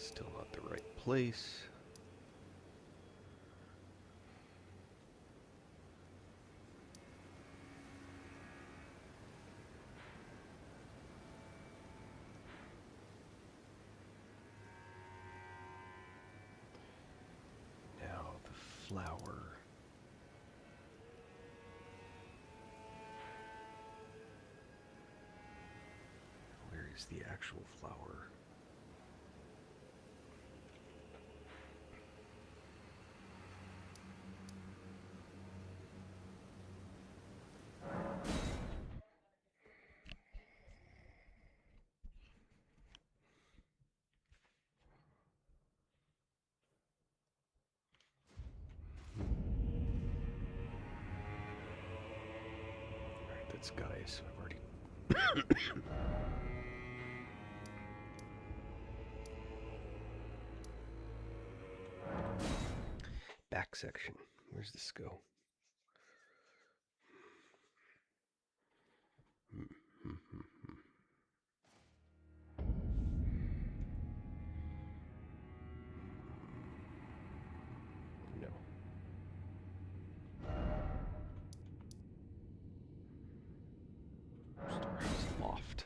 Still not the right place. Now the flower. Where is the actual flower? Alright, that's guys. I've already. Back section. Where's this go? No. Storehouse loft.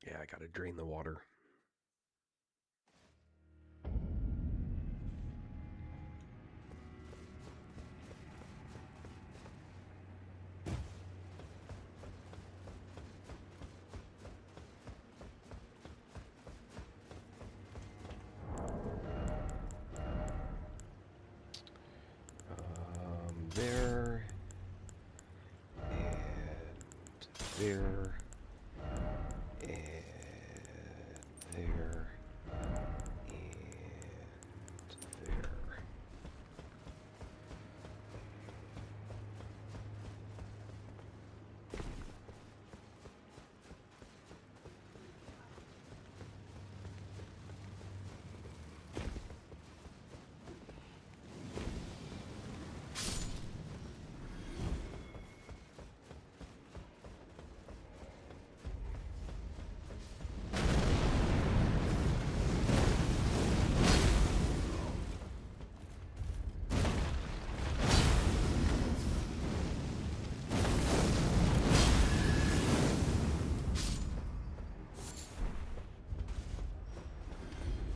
Yeah, I gotta drain the water. There and there and there and there.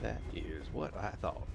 That is what I thought.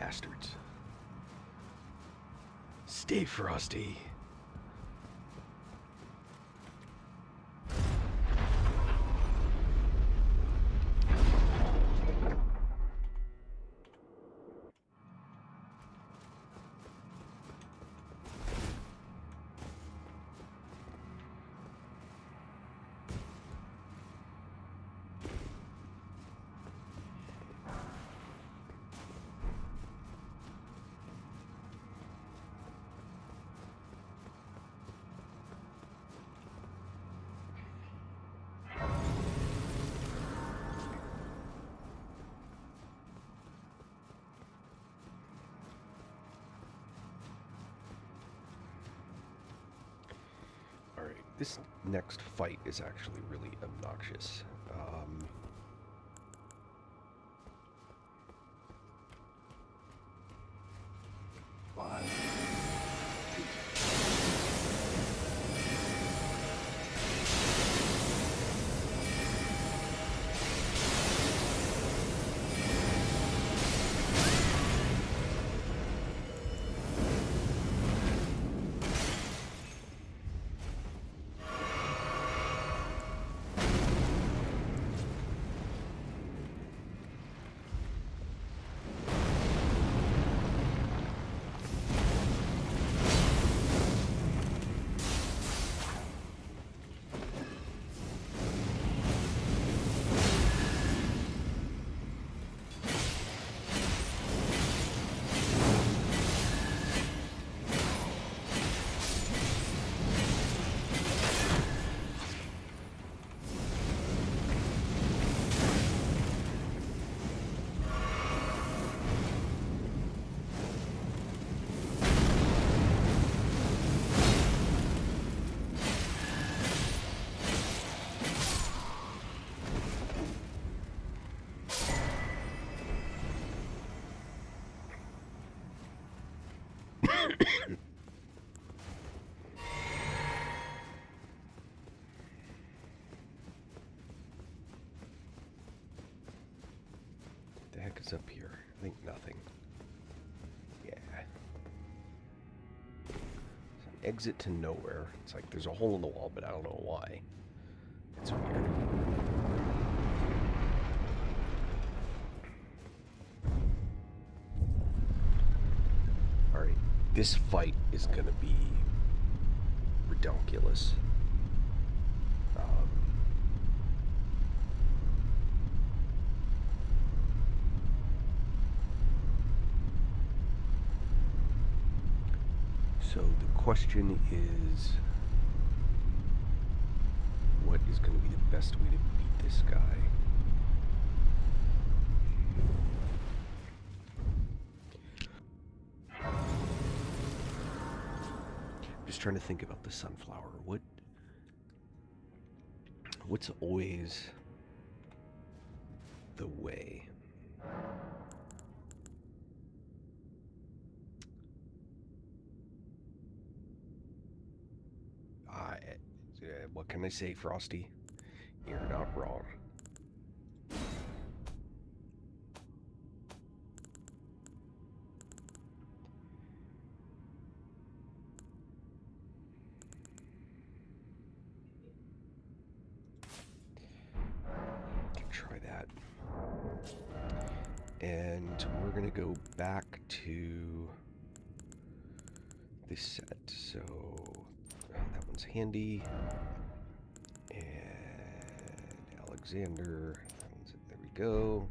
Bastards. Stay frosty. Alright, this next fight is actually really obnoxious. One, two. The heck is up here? I think nothing. Yeah. It's an exit to nowhere. It's like there's a hole in the wall, but I don't know why. It's weird. Alright, this fight is gonna be redonkulous. So the question is, what is going to be the best way to beat this guy? I'm just trying to think about the sunflower. What's always the way? What can I say, Frosty? You're not wrong. Can try that. And we're gonna go back to this set. So that one's handy. And Alexander. There we go.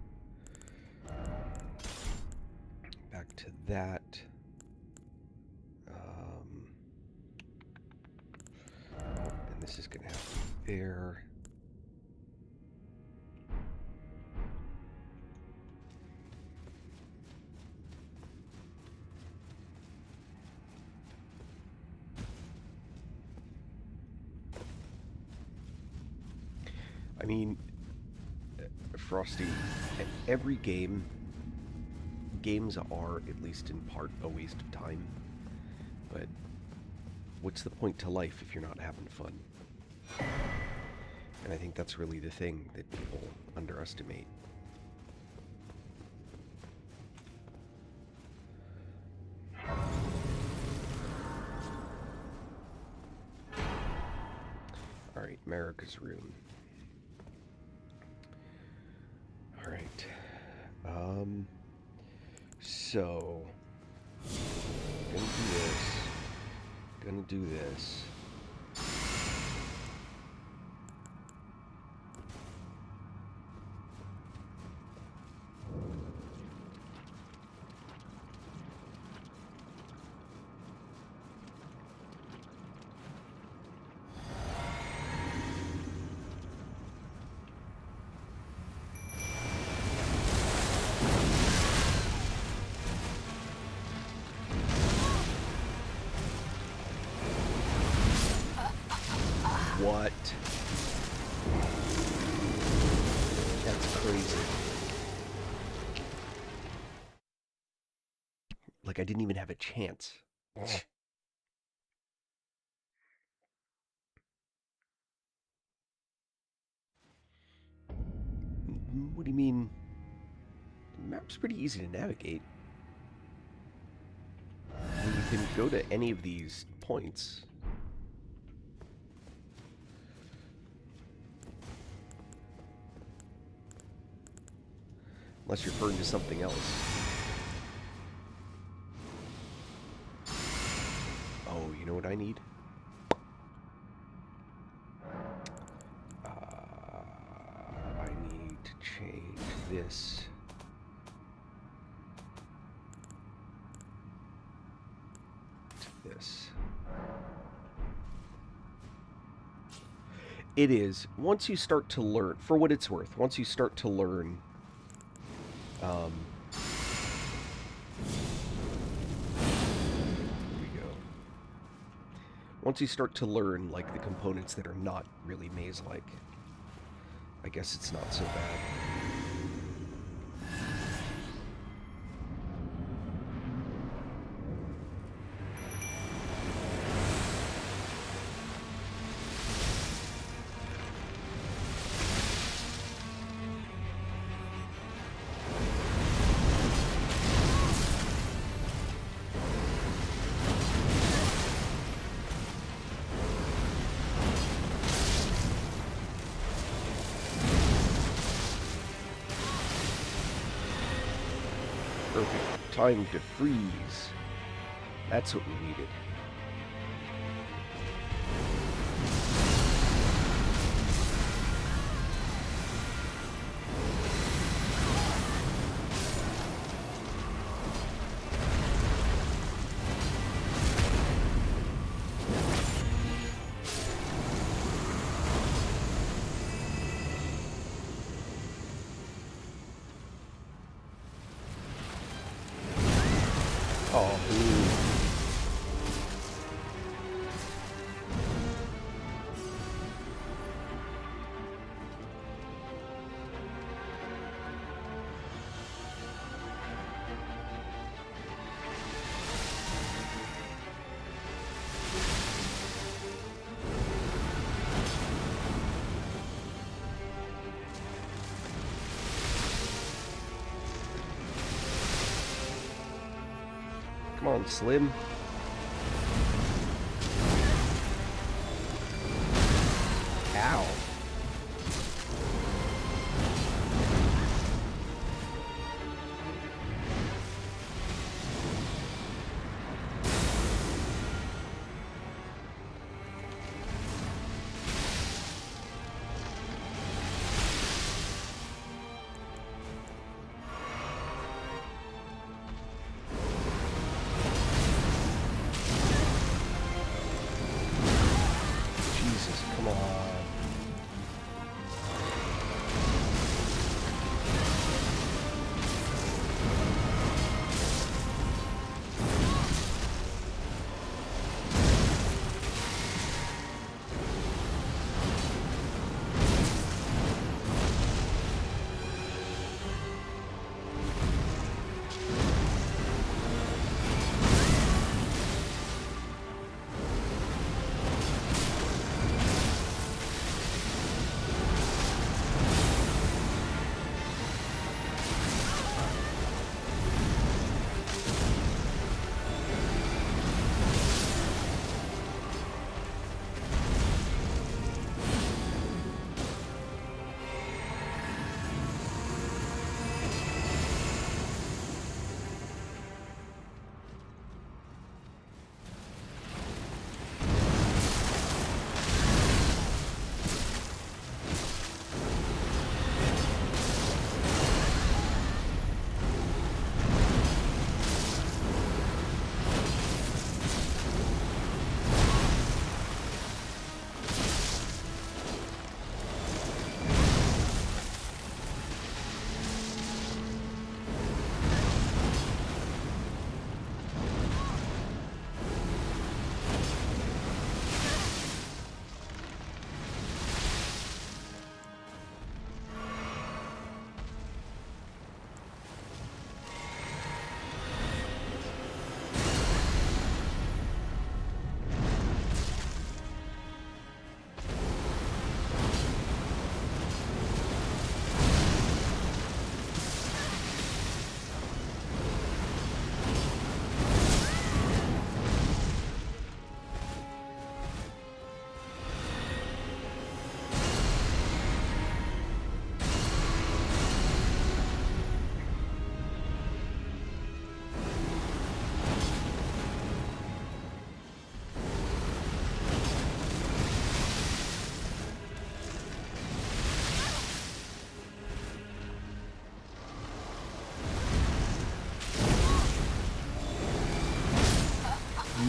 Back to that. And this is going to have to be there. I mean, Frosty, every games are, at least in part, a waste of time. But what's the point to life if you're not having fun? And I think that's really the thing that people underestimate. Alright, America's Rune. Alright. So... Gonna do this. Gonna do this. What? That's crazy. Like, I didn't even have a chance. What do you mean? The map's pretty easy to navigate. I mean, you can go to any of these points. Unless you're referring to something else. Oh, you know what I need? I need to change this. To this. It is. Once you start to learn, for what it's worth, once you start to learn here we go. Once you start to learn, like, the components that are not really maze-like, I guess it's not so bad. Perfect. Time to freeze. That's what we needed. Oh, come on, Slim. Ow. Jesus, come on.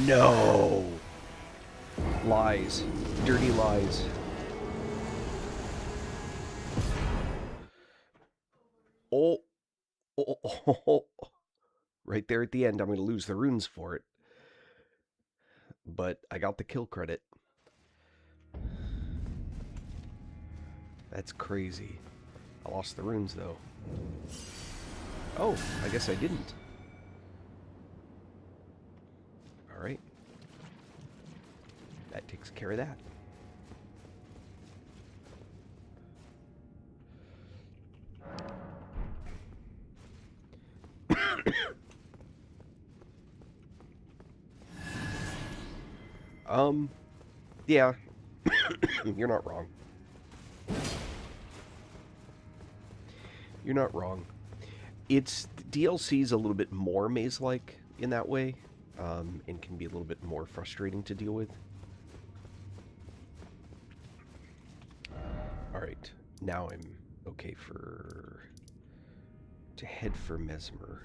No! Lies. Dirty lies. Oh. Oh, oh, oh. Right there at the end, I'm going to lose the runes for it. But I got the kill credit. That's crazy. I lost the runes, though. Oh, I guess I didn't. Alright. That takes care of that. Yeah. You're not wrong. You're not wrong. It's DLC's a little bit more maze-like in that way, and can be a little bit more frustrating to deal with. Alright, now I'm okay to head for Mesmer.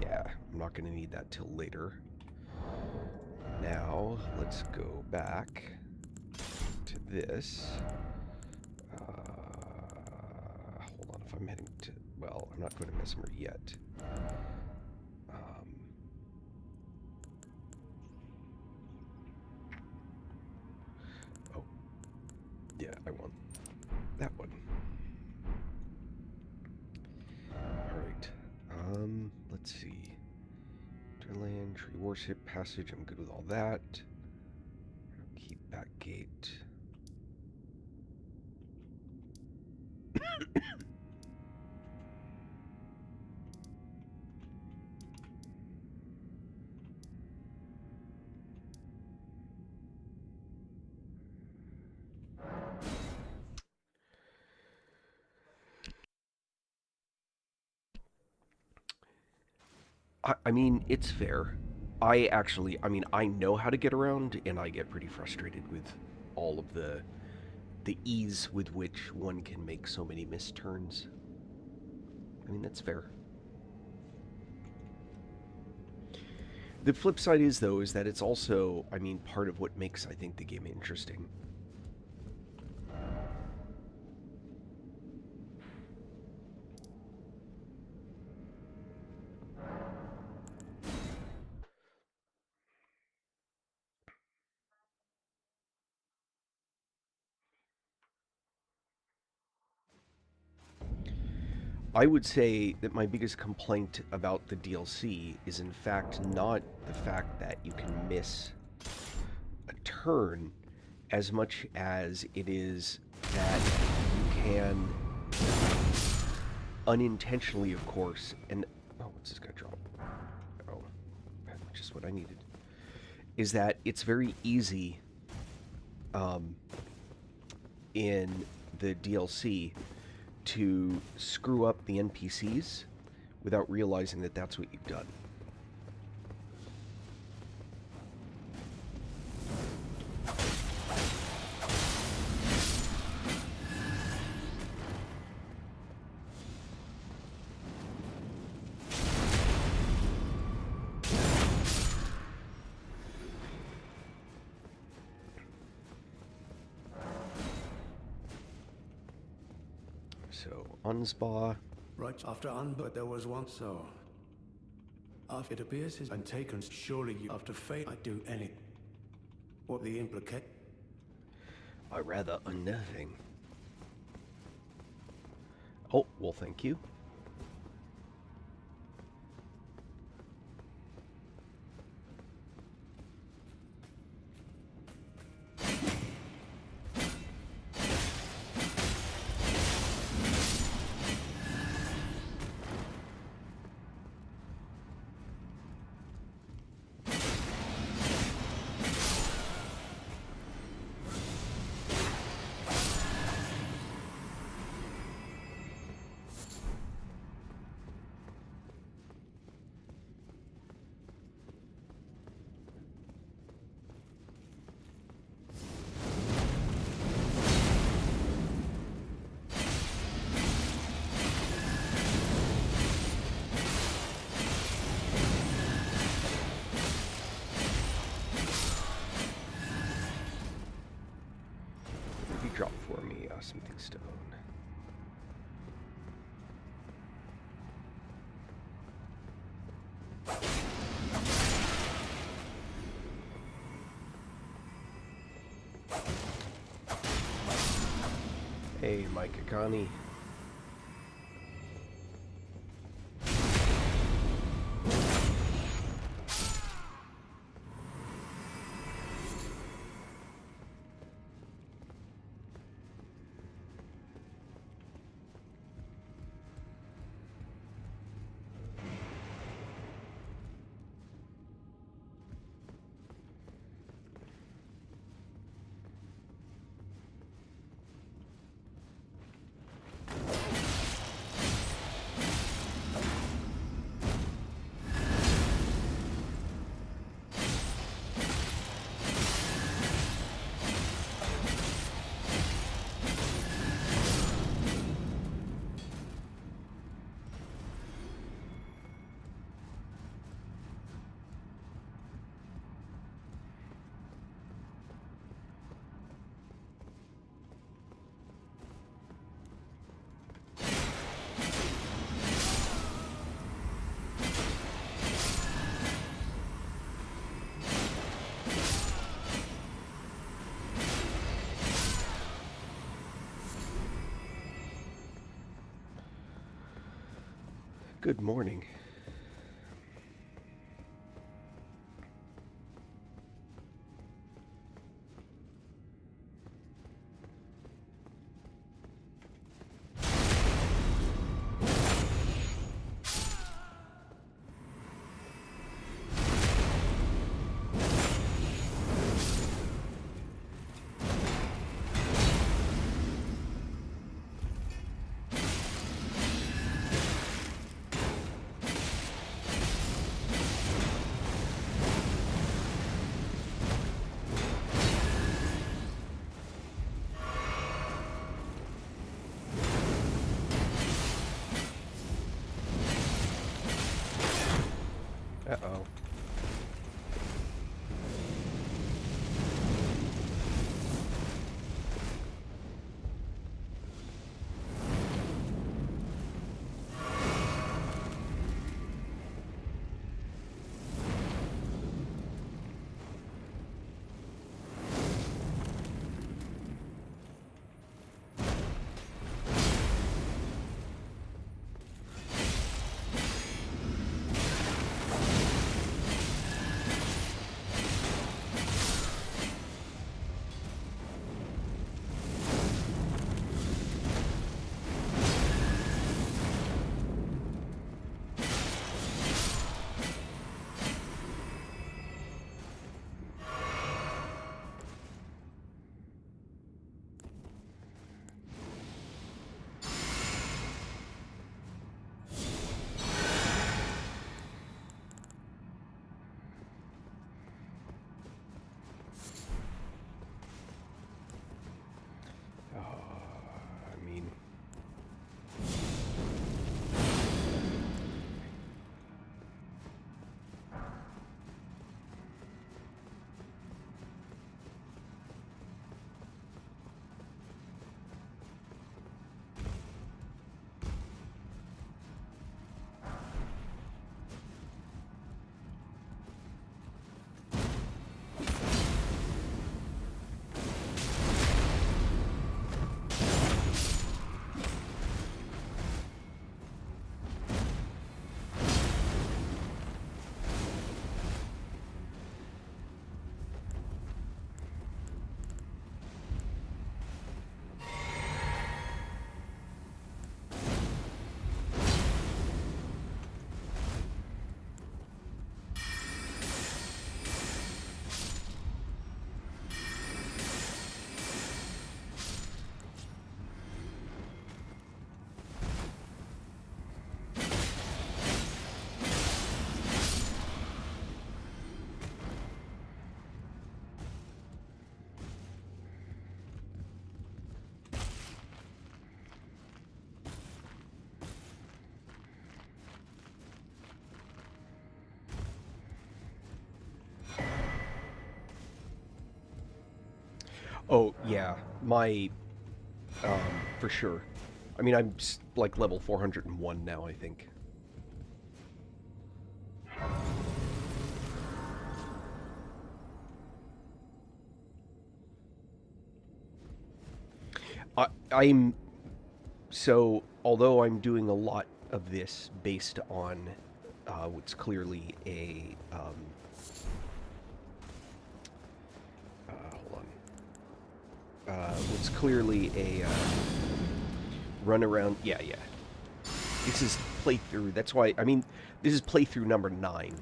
Yeah, I'm not going to need that till later. Now, let's go back to this. Hold on, if I'm heading to... Well, I'm not going to Mesmer yet. Oh. Yeah, I want that one. Alright. Let's see. Land, Tree Worship, Passage, I'm good with all that. Keep back gate. I mean, it's fair. I mean, I know how to get around, and I get pretty frustrated with all of the ease with which one can make so many misturns. I mean, that's fair. The flip side is, though, is that it's also, I mean, part of what makes, I think, the game interesting. I would say that my biggest complaint about the DLC is, in fact, not the fact that you can miss a turn as much as it is that you can unintentionally, of course, and... Oh, what's this guy drop? Oh, just what I needed. Is that it's very easy in the DLC to screw up the NPCs without realizing that that's what you've done. So, Unspa. Right after but there was one so. After it appears has been taken, surely you after fate I do any. What the implicate? I rather unnerving. Oh, well, thank you. Hey, Mike Akani. Good morning. Uh-oh. I mean... Oh, yeah. For sure. I mean, like level 401 now, I think. I'm so although I'm doing a lot of this based on what's clearly a hold on, what's clearly a run around. Yeah, yeah. This is playthrough. That's why. I mean, this is playthrough number 9.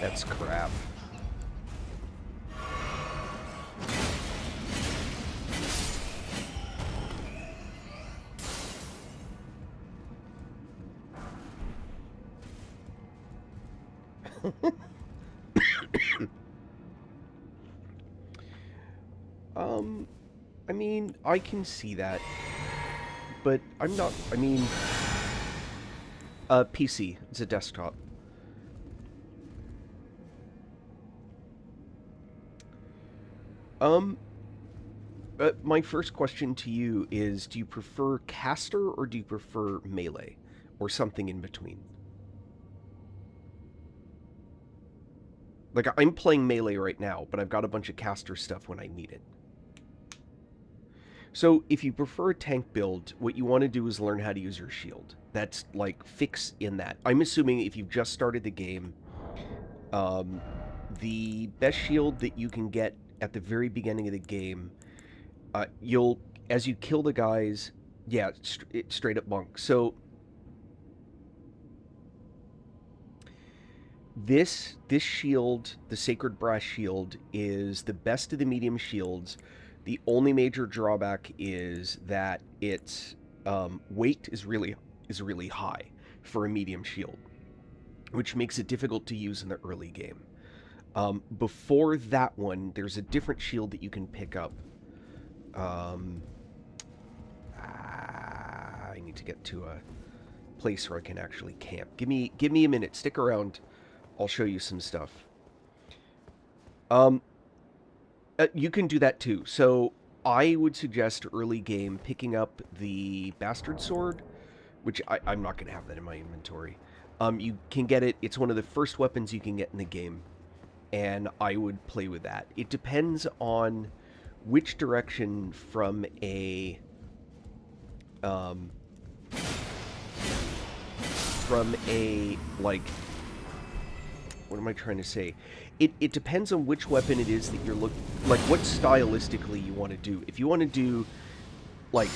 That's crap. I mean, I can see that, but I'm not. I mean, PC. It's a desktop. Um, my first question to you is: do you prefer caster or do you prefer melee, or something in between? Like I'm playing melee right now, but I've got a bunch of caster stuff when I need it. So if you prefer a tank build, what you want to do is learn how to use your shield. That's like fix in that. I'm assuming if you've just started the game, the best shield that you can get at the very beginning of the game, you'll as you kill the guys, yeah, straight up monk. So this shield, the Sacred Brass Shield, is the best of the medium shields. The only major drawback is that its weight is really high for a medium shield, which makes it difficult to use in the early game. Before that one, there's a different shield that you can pick up. I need to get to a place where I can actually camp. Give me a minute. Stick around. I'll show you some stuff. You can do that too. So I would suggest early game picking up the Bastard Sword, which I'm not going to have that in my inventory. You can get it. It's one of the first weapons you can get in the game, and I would play with that. It depends on which direction from a like, what am I trying to say? It depends on which weapon it is that you're looking, like what stylistically you want to do. If you want to do like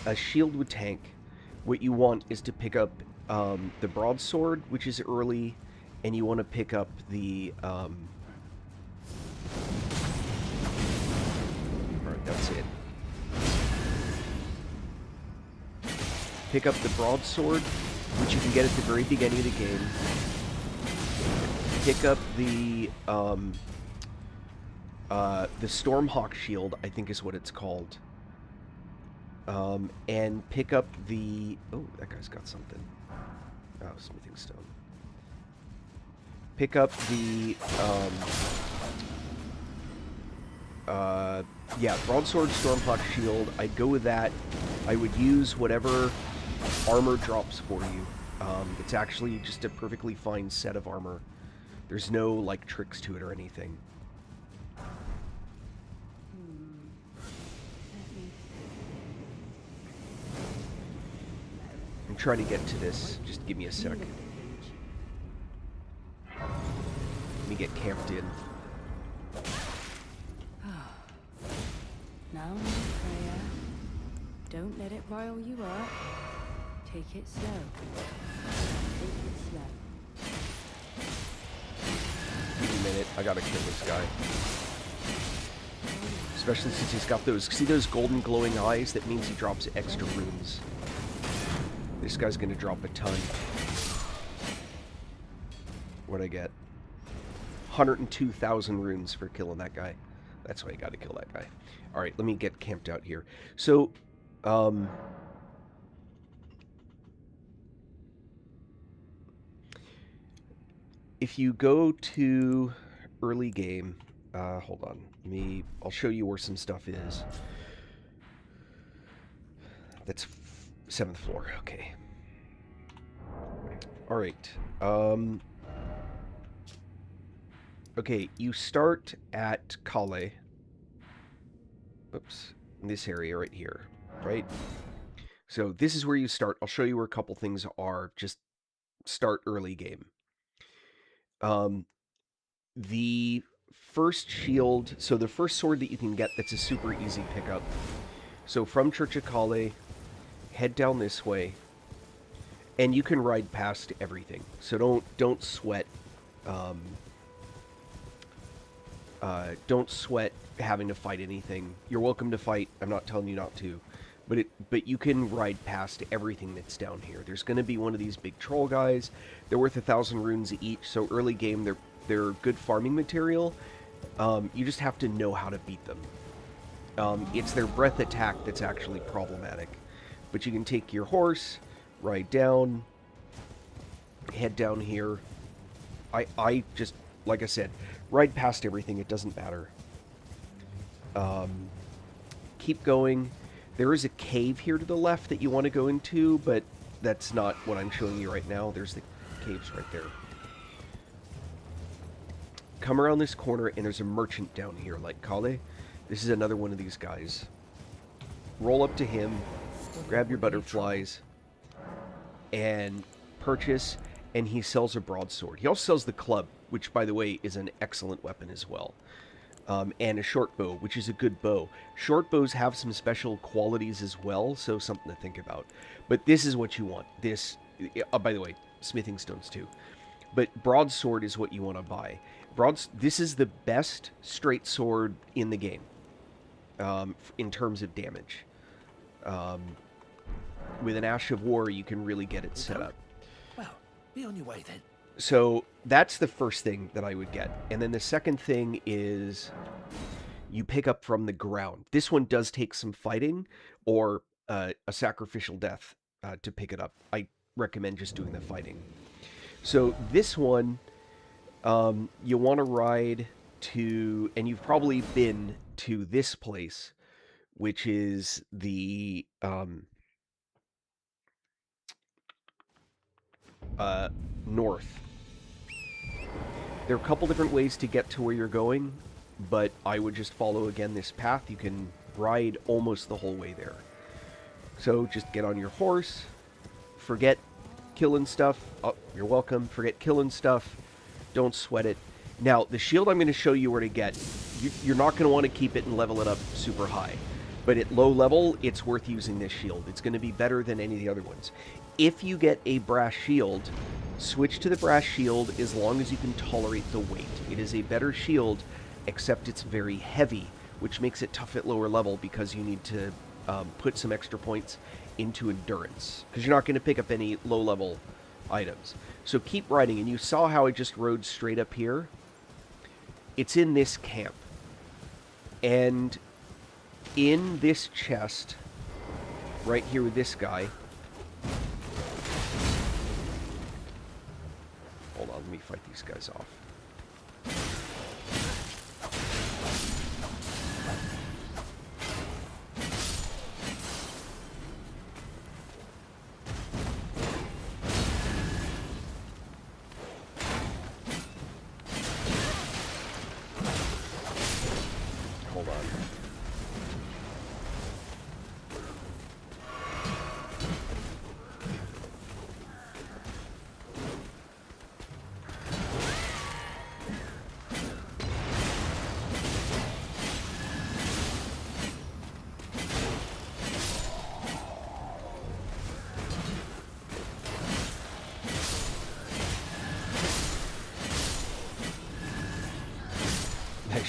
a shield with tank, what you want is to pick up the broadsword, which is early, and you want to pick up the alright, that's it. Pick up the broadsword, which you can get at the very beginning of the game. Pick up the Stormhawk shield, I think is what it's called. And pick up the... Oh, that guy's got something. Oh, smithing stone. Pick up the... yeah, broadsword, Stormhawk shield. I'd go with that. I would use whatever armor drops for you. It's actually just a perfectly fine set of armor. There's no, like, tricks to it or anything. I'm trying to get to this. Just give me a sec. Let me get camped in. Now prayer. Don't let it rile you up. Take it slow. Take it slow. Give me a minute. I gotta kill this guy. Especially since he's got those... See those golden glowing eyes? That means he drops extra runes. This guy's gonna drop a ton. What'd I get? 102,000 runes for killing that guy. That's why I gotta kill that guy. Alright, let me get camped out here. So, if you go to early game... hold on. I'll show you where some stuff is. That's 7th floor. Okay. Alright. Okay, you start at Kale. Oops. In this area right here. Right? So this is where you start. I'll show you where a couple things are. Just start early game. The first shield... So the first sword that you can get that's a super easy pickup. So from Church of Kale, head down this way. And you can ride past everything. So don't sweat... don't sweat having to fight anything. You're welcome to fight. I'm not telling you not to. But you can ride past everything that's down here. There's going to be one of these big troll guys. They're worth 1,000 runes each, so early game they're good farming material. You just have to know how to beat them. It's their breath attack that's actually problematic. But you can take your horse, ride down, head down here. I just, like I said, ride past everything. It doesn't matter. Keep going. There is a cave here to the left that you want to go into, but that's not what I'm showing you right now. There's the caves right there. Come around this corner, and there's a merchant down here, like Kale. This is another one of these guys. Roll up to him, grab your butterflies, and purchase, and he sells a broadsword. He also sells the club, which, by the way, is an excellent weapon as well. And a short bow, which is a good bow. Short bows have some special qualities as well, so something to think about. But this is what you want. This, by the way, smithing stones too. But broadsword is what you want to buy. This is the best straight sword in the game, in terms of damage. With an Ash of War, you can really get it set up. Well, be on your way then. So that's the first thing that I would get. And then the second thing is you pick up from the ground. This one does take some fighting or a sacrificial death to pick it up. I recommend just doing the fighting. So this one, you want to ride to, and you've probably been to this place, which is the north. There are a couple different ways to get to where you're going, but I would just follow again this path. You can ride almost the whole way there. So just get on your horse, forget killing stuff. Oh, you're welcome. Forget killing stuff. Don't sweat it. Now, the shield I'm going to show you where to get. You're not going to want to keep it and level it up super high. But at low level, it's worth using this shield. It's going to be better than any of the other ones. If you get a brass shield, switch to the brass shield as long as you can tolerate the weight. It is a better shield, except it's very heavy, which makes it tough at lower level because you need to put some extra points into endurance, because you're not going to pick up any low-level items. So keep riding, and you saw how I just rode straight up here? It's in this camp. And in this chest, right here with this guy... Hold on, let me fight these guys off. Hold on.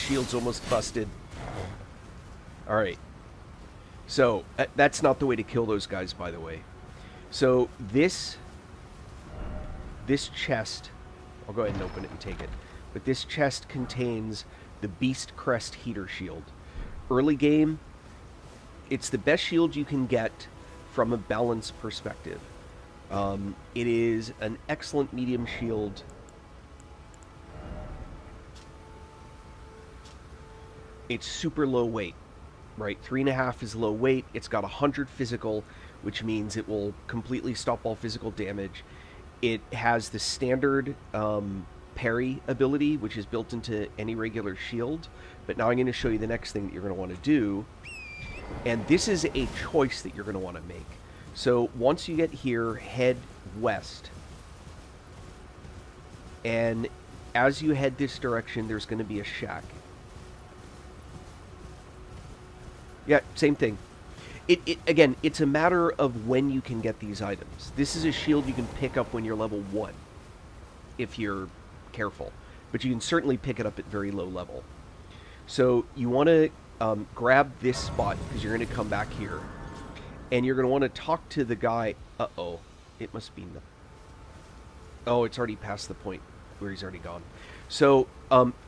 shield's almost busted. Alright. So, that's not the way to kill those guys, by the way. So, this chest, I'll go ahead and open it and take it. But this chest contains the Beast Crest Heater Shield. Early game, it's the best shield you can get from a balance perspective. It is an excellent medium shield. It's super low weight, right? 3.5 is low weight. It's got 100 physical, which means it will completely stop all physical damage. It has the standard parry ability, which is built into any regular shield. But now I'm going to show you the next thing that you're going to want to do. And this is a choice that you're going to want to make. So once you get here, head west. And as you head this direction, there's going to be a shack. Yeah, same thing. Again, it's a matter of when you can get these items. This is a shield you can pick up when you're level 1, if you're careful. But you can certainly pick it up at very low level. So you want to grab this spot, because you're going to come back here. And you're going to want to talk to the guy. Uh-oh. It must be... Oh, it's already past the point where he's already gone. So,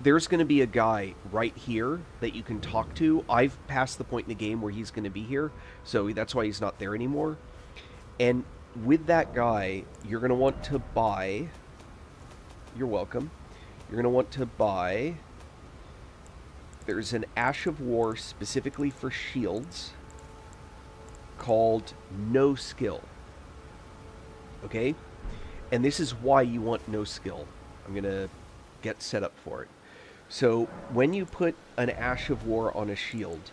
there's going to be a guy right here that you can talk to. I've passed the point in the game where he's going to be here, so that's why he's not there anymore. And with that guy, you're going to want to buy... You're welcome. You're going to want to buy... There's an Ash of War specifically for shields called No Skill. Okay? And this is why you want No Skill. I'm going to get set up for it. So when you put an Ash of War on a shield,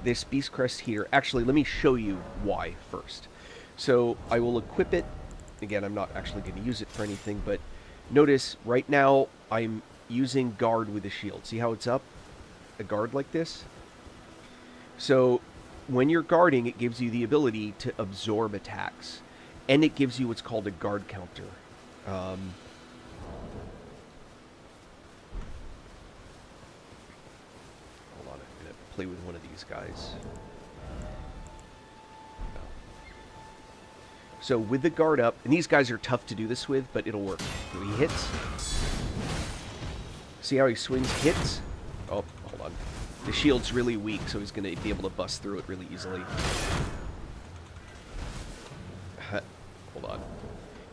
this Beast Crest here, actually let me show you why first. So I will equip it. Again, I'm not actually going to use it for anything, but notice right now I'm using guard with a shield. See how it's up? A guard like this? So when you're guarding, it gives you the ability to absorb attacks. And it gives you what's called a guard counter. Hold on, I'm going to play with one of these guys. So with the guard up, and these guys are tough to do this with, but it'll work. So he hits. See how he swings, hits? Oh, hold on. The shield's really weak, so he's going to be able to bust through it really easily. Hold on.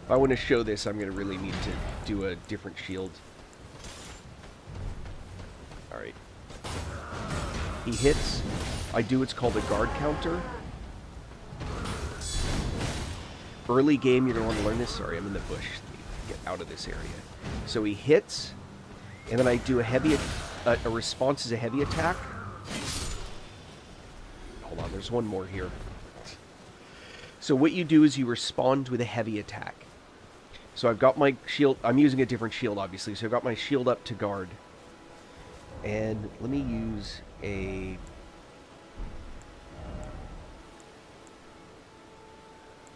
If I want to show this, I'm going to really need to do a different shield. Alright. He hits. I do what's called a guard counter. Early game, you're going to want to learn this. Sorry, I'm in the bush. Let me get out of this area. So he hits, and then I do a heavy... a response is a heavy attack. Hold on, there's one more here. So what you do is you respond with a heavy attack. So I've got my shield... I'm using a different shield, obviously. So I've got my shield up to guard. And let me use a...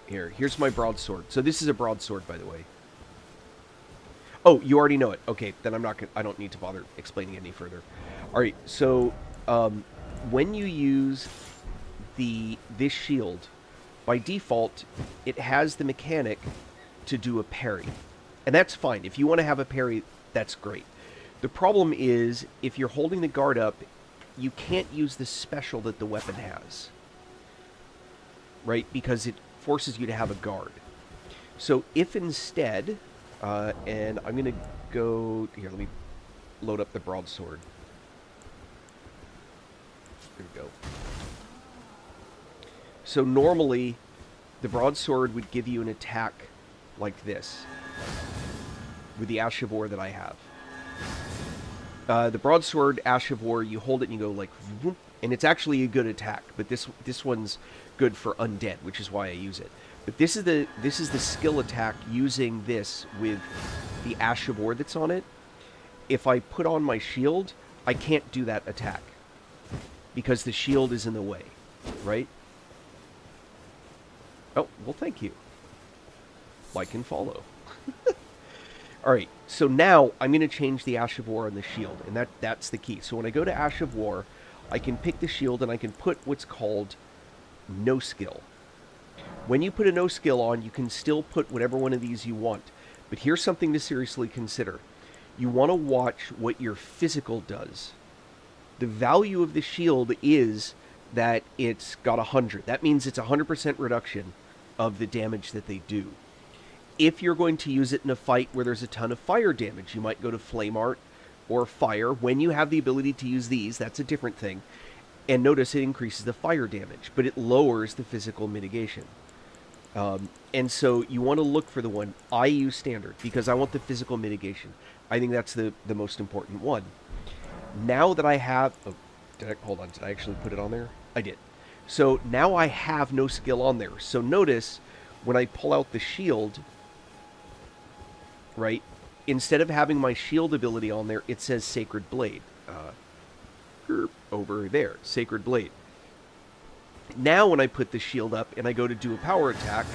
Here's my broadsword. So this is a broadsword, by the way. Oh, you already know it. Okay, then I'm not gonna... I don't need to bother explaining it any further. Alright, so... when you use this shield... By default, it has the mechanic to do a parry. And that's fine. If you want to have a parry, that's great. The problem is, if you're holding the guard up, you can't use the special that the weapon has. Right? Because it forces you to have a guard. So if instead, and I'm going to go... Here, let me load up the broadsword. There we go. So normally, the broadsword would give you an attack like this, with the Ash of War that I have. The broadsword, Ash of War, you hold it and you go like, and it's actually a good attack. But this one's good for undead, which is why I use it. But this is the skill attack using this with the Ash of War that's on it. If I put on my shield, I can't do that attack because the shield is in the way, right? Oh, well, thank you. Like and follow. Alright, so now I'm going to change the Ash of War on the shield, and that's the key. So when I go to Ash of War, I can pick the shield and I can put what's called no skill. When you put a no skill on, you can still put whatever one of these you want. But here's something to seriously consider. You want to watch what your physical does. The value of the shield is that it's got 100. That means it's 100% reduction of the damage that they do. If you're going to use it in a fight where there's a ton of fire damage, you might go to Flame Art or Fire. When you have the ability to use these, that's a different thing. And notice it increases the fire damage, but it lowers the physical mitigation. And so you want to look for the one. I use Standard because I want the physical mitigation. I think that's the most important one. Now that I have... Oh, hold on, did I actually put it on there? I did. So now I have no skill on there. So notice when I pull out the shield, right, instead of having my shield ability on there, it says Sacred Blade. Over there, Sacred Blade. Now when I put the shield up and I go to do a power attack,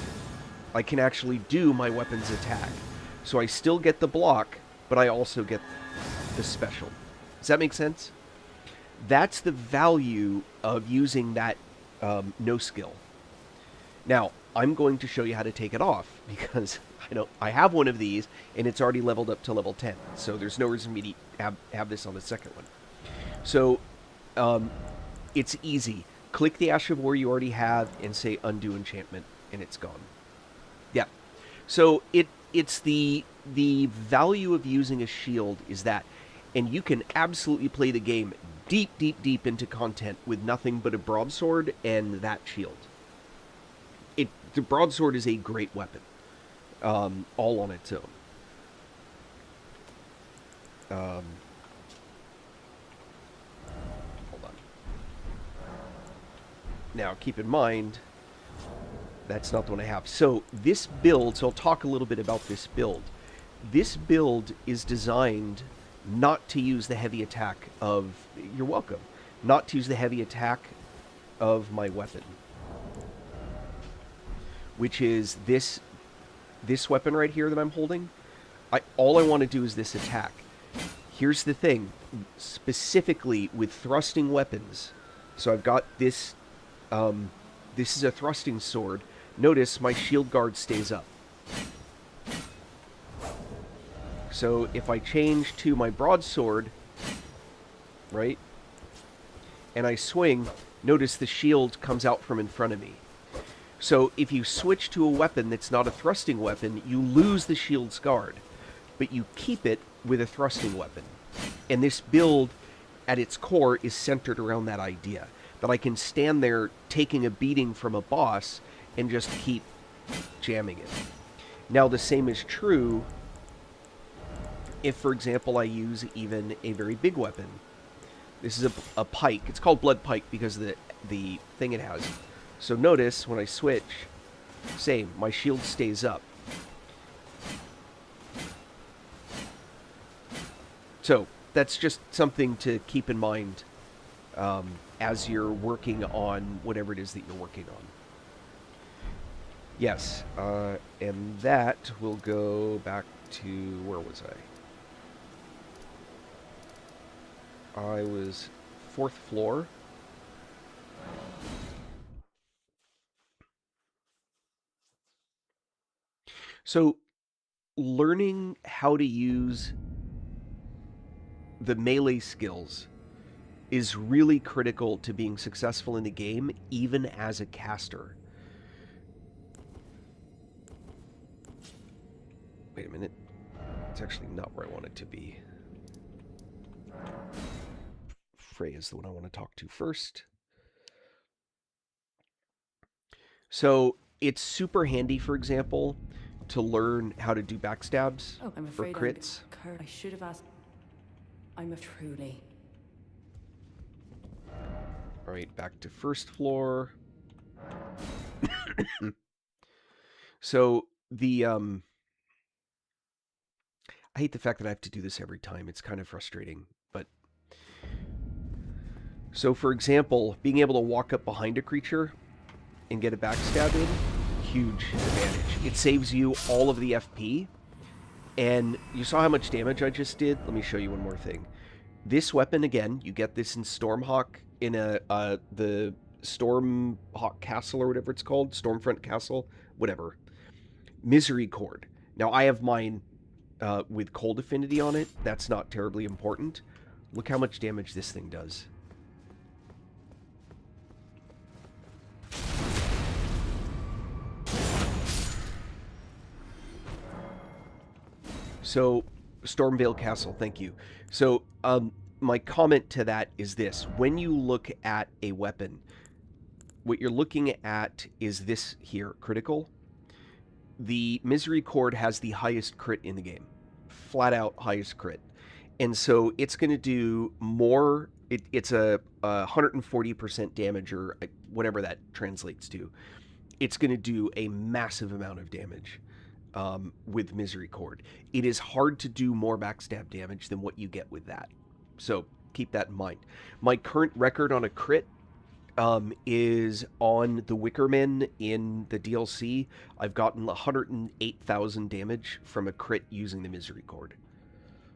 I can actually do my weapon's attack. So I still get the block, but I also get the special. Does that make sense? That's the value of using that no skill. Now, I'm going to show you how to take it off, because I have one of these, and it's already leveled up to level 10. So there's no reason for me to have this on the second one. So, it's easy. Click the Ash of War you already have, and say Undo Enchantment, and it's gone. Yeah. So, it's the value of using a shield is that. And you can absolutely play the game deep, deep, deep into content with nothing but a broadsword and that shield. The broadsword is a great weapon, all on its own. Hold on. Now, keep in mind, that's not the one I have. So, this build, so I'll talk a little bit about this build. This build is designed not to use the heavy attack of... You're welcome. Not to use the heavy attack of my weapon. Which is this weapon right here that I'm holding. All I want to do is this attack. Here's the thing. Specifically with thrusting weapons. So I've got this... this is a thrusting sword. Notice my shield guard stays up. So if I change to my broadsword, right, and I swing, notice the shield comes out from in front of me. So if you switch to a weapon that's not a thrusting weapon, you lose the shield's guard, but you keep it with a thrusting weapon. And this build, at its core, is centered around that idea, that I can stand there taking a beating from a boss and just keep jamming it. Now the same is true if, for example, I use even a very big weapon. This is a pike. It's called Blood Pike because of the thing it has. So notice, when I switch, same, my shield stays up. So, that's just something to keep in mind as you're working on whatever it is that you're working on. Yes, and that will go back to... where was I? I was 4th floor. So, learning how to use the melee skills is really critical to being successful in the game, even as a caster. Wait a minute. It's actually not where I want it to be. Frey is the one I want to talk to first. So, it's super handy, for example, to learn how to do backstabs I'm for afraid crits. I should have asked. I'm a truly. Alright, back to 1st floor. So, I hate the fact that I have to do this every time. It's kind of frustrating, but... So, for example, being able to walk up behind a creature and get a backstab in, huge advantage. It saves you all of the FP, And you saw how much damage I just did? Let me show you one more thing. This weapon, again, you get this in Stormhawk, in the Stormhawk Castle or whatever it's called. Stormfront Castle, whatever. Misery Cord. Now, I have mine with Cold Affinity on it. That's not terribly important. Look how much damage this thing does. So, Stormvale Castle, thank you. So, my comment to that is this. When you look at a weapon, what you're looking at is this here, critical. The Misery Cord has the highest crit in the game. Flat out highest crit. And so it's going to do more. It's a 140% damage, or whatever that translates to. It's going to do a massive amount of damage with Misery Cord. It is hard to do more backstab damage than what you get with that. So keep that in mind. My current record on a crit is on the Wickerman in the DLC. I've gotten 108,000 damage from a crit using the Misery Cord.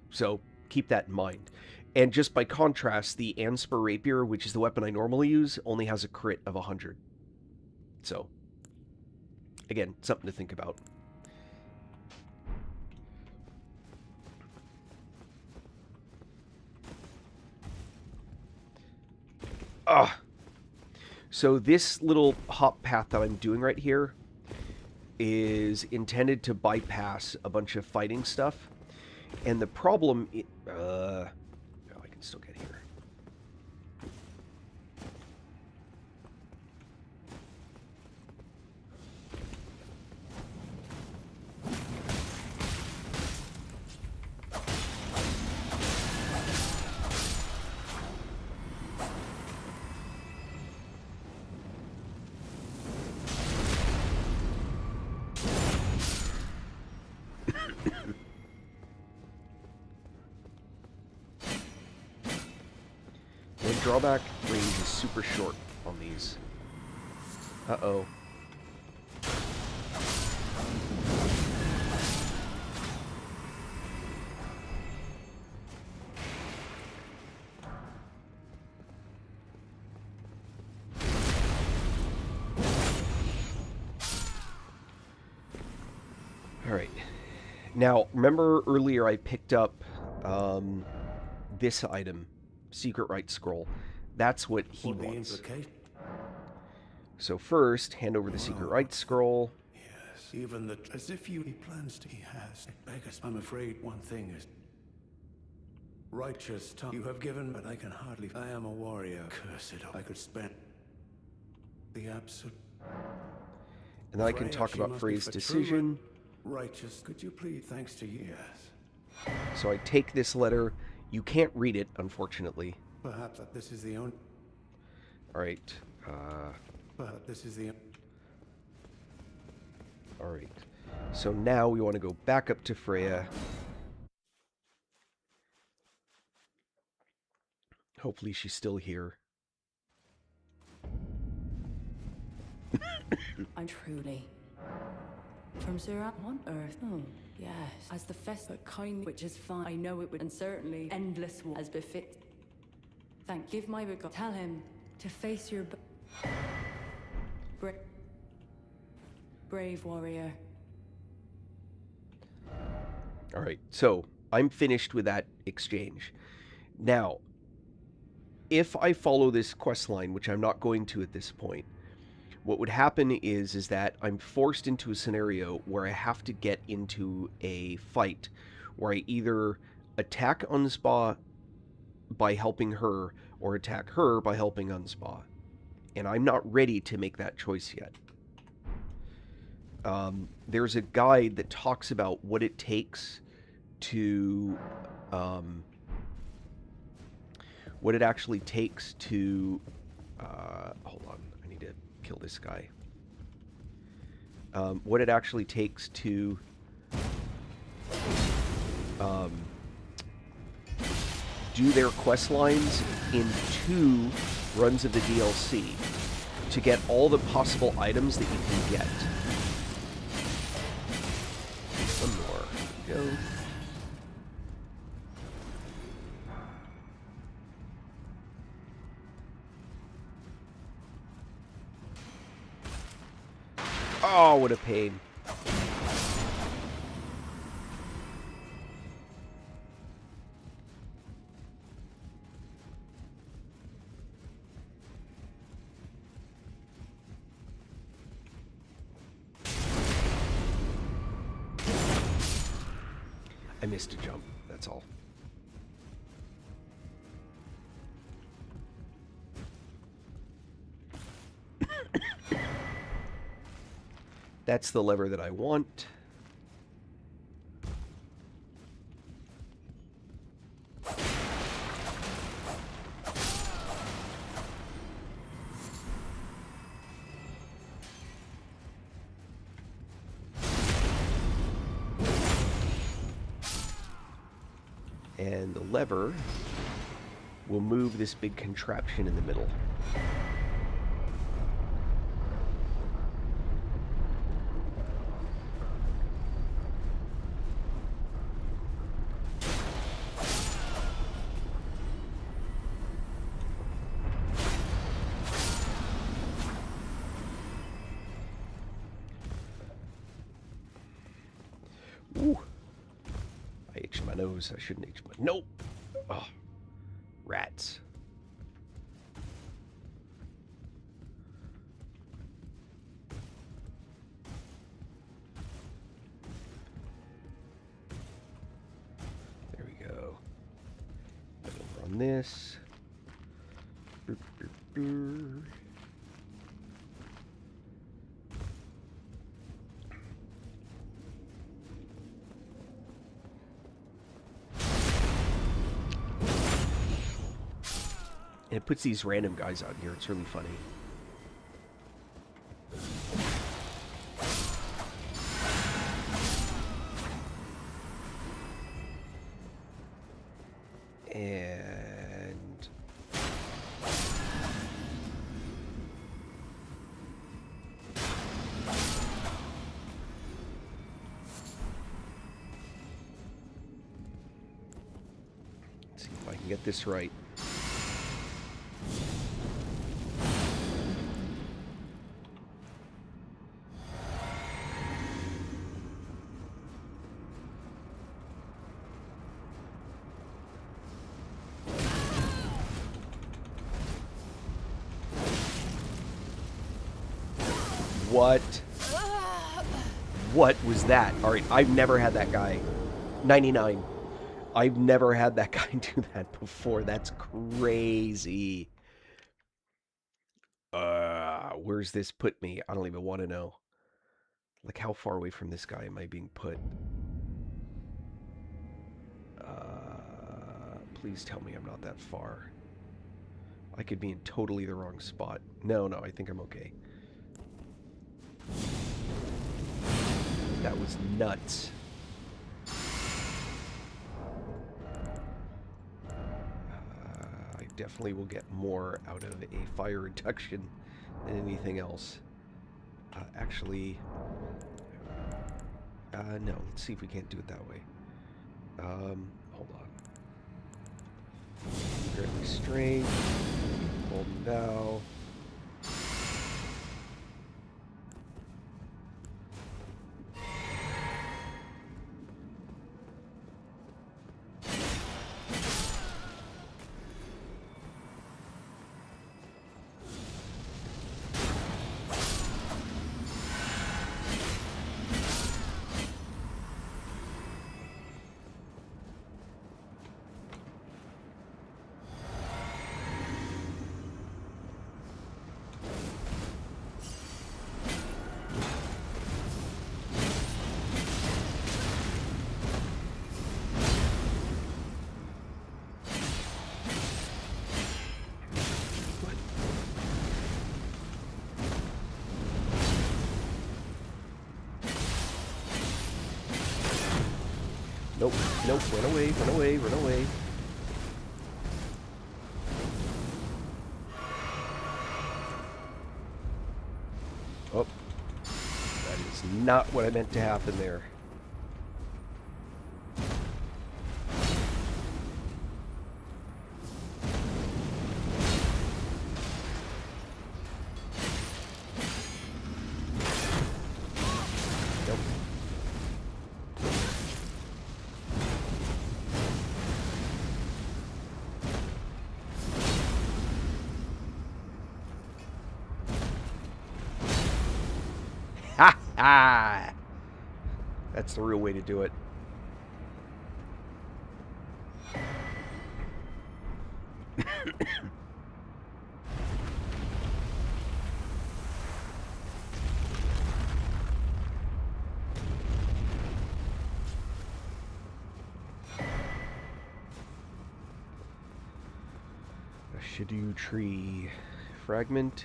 So keep that in mind. And just by contrast, the Anspur Rapier, which is the weapon I normally use, only has a crit of 100. So, again, something to think about. So this little hop path that I'm doing right here is intended to bypass a bunch of fighting stuff. And the problem... oh, I can still get here. Drawback range is super short on these. Uh-oh. Alright. Now, remember earlier I picked up this item. Secret Right Scroll. That's what he wants. So first, hand over the Secret Right Scroll. Yes, even the... As if he plans to... He has. Beggars, I'm afraid one thing is... Righteous tongue you have given, but I can hardly... I am a warrior. Curse it. I could spend... The absolute... And then I can talk about Frey's decision. Righteous, could you please... Thanks to you. Yes. So I take this letter... You can't read it, unfortunately. Perhaps this is the only... Alright. But this is the... Alright. So now we want to go back up to Freya. Hopefully she's still here. I'm truly... From Surat on Earth. Oh, yes. As the fest, but kind, which is fine. I know it would, and certainly endless as befits. Thank. Give my regard. Tell him to face your brave warrior. All right, so I'm finished with that exchange. Now, if I follow this quest line, which I'm not going to at this point, what would happen is that I'm forced into a scenario where I have to get into a fight where I either attack Unspa by helping her or attack her by helping Unspa. And I'm not ready to make that choice yet. There's a guide that talks about what it takes to... what it actually takes to... hold on. Kill this guy. What it actually takes to do their quest lines in 2 runs of the DLC to get all the possible items that you can get. One more. go. Oh, what a pain. I missed a jump, that's all. That's the lever that I want. And the lever will move this big contraption in the middle. Ooh. I itched my nose. I shouldn't itch my... Nope! Oh, rats. There we go. Get over on this. Brr, brr, brr. And it puts these random guys out here. It's really funny. And... let's see if I can get this right. What? What was that? Alright, I've never had that guy. 99. I've never had that guy do that before. That's crazy. Where's this put me? I don't even want to know. Like, how far away from this guy am I being put? Please tell me I'm not that far. I could be in totally the wrong spot. No, I think I'm okay. That was nuts. I definitely will get more out of a fire reduction than anything else. Actually, no. Let's see if we can't do it that way. Hold on. Grip restraint. Hold now. Nope, run away. Oh, that is not what I meant to happen there. That's the real way to do it. A Shadoo tree fragment.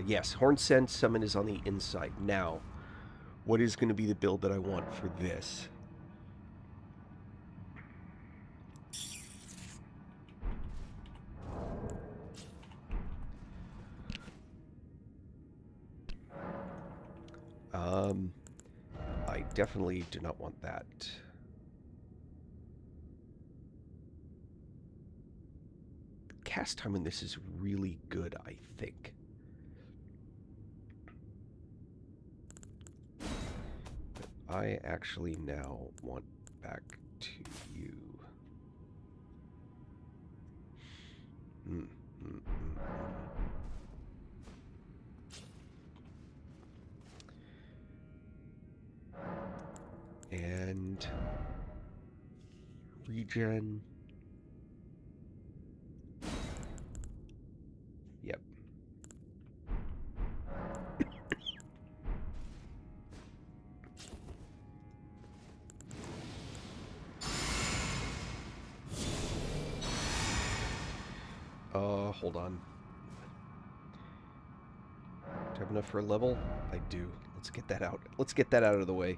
Yes, Horn Sense Summon is on the inside. Now, what is going to be the build that I want for this? I definitely do not want that. Cast time in this is really good, I think. But I actually now want back to you. And regen. Yep. Hold on. Do I have enough for a level? I do. Let's get that out. Let's get that out of the way.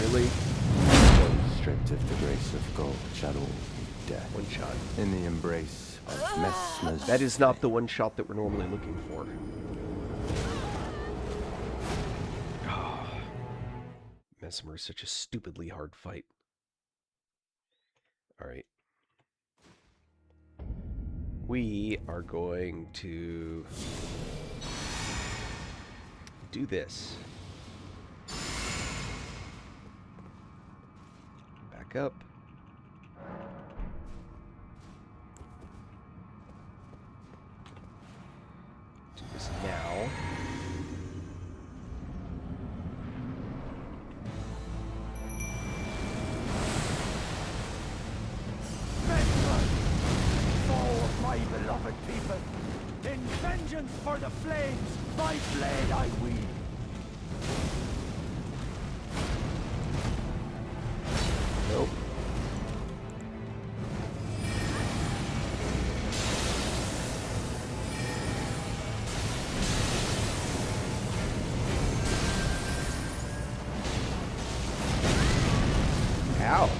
Really? Stripped of the grace of gold, shadow, death. One shot. In the embrace of Messmer's. That is not the one shot that we're normally looking for. Mesmer is such a stupidly hard fight. Alright. We are going to do this. Back up. Do this now. My beloved people, in vengeance for the flames, my blade I wield. Nope. Ow.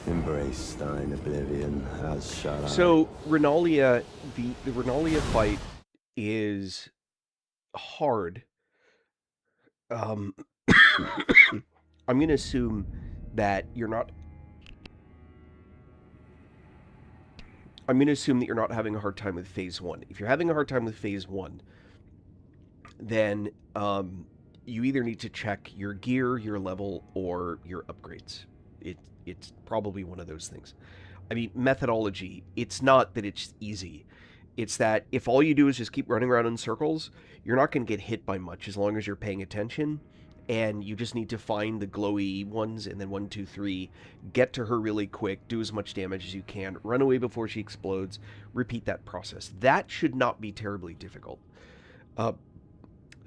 Embrace thine oblivion, as shall I. So Renalia, the Renalia fight is hard. Um, I'm gonna assume that you're not. I'm gonna assume that you're not having a hard time with phase one. If you're having a hard time with phase one, then you either need to check your gear, your level, or your upgrades. It's probably one of those things. I mean, methodology, it's not that it's easy. It's that if all you do is just keep running around in circles, you're not going to get hit by much as long as you're paying attention. And you just need to find the glowy ones and then 1, 2, 3, get to her really quick, do as much damage as you can, run away before she explodes, repeat that process. That should not be terribly difficult. Uh,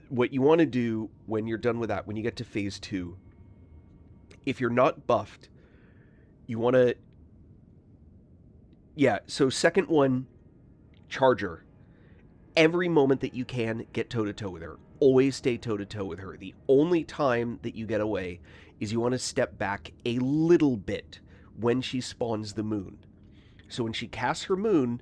what you want to do when you're done with that, when you get to phase two, if you're not buffed, you want to. Yeah, so second one, charger. Every moment that you can, get toe to toe with her. Always stay toe to toe with her. The only time that you get away is you want to step back a little bit when she spawns the moon. So when she casts her moon,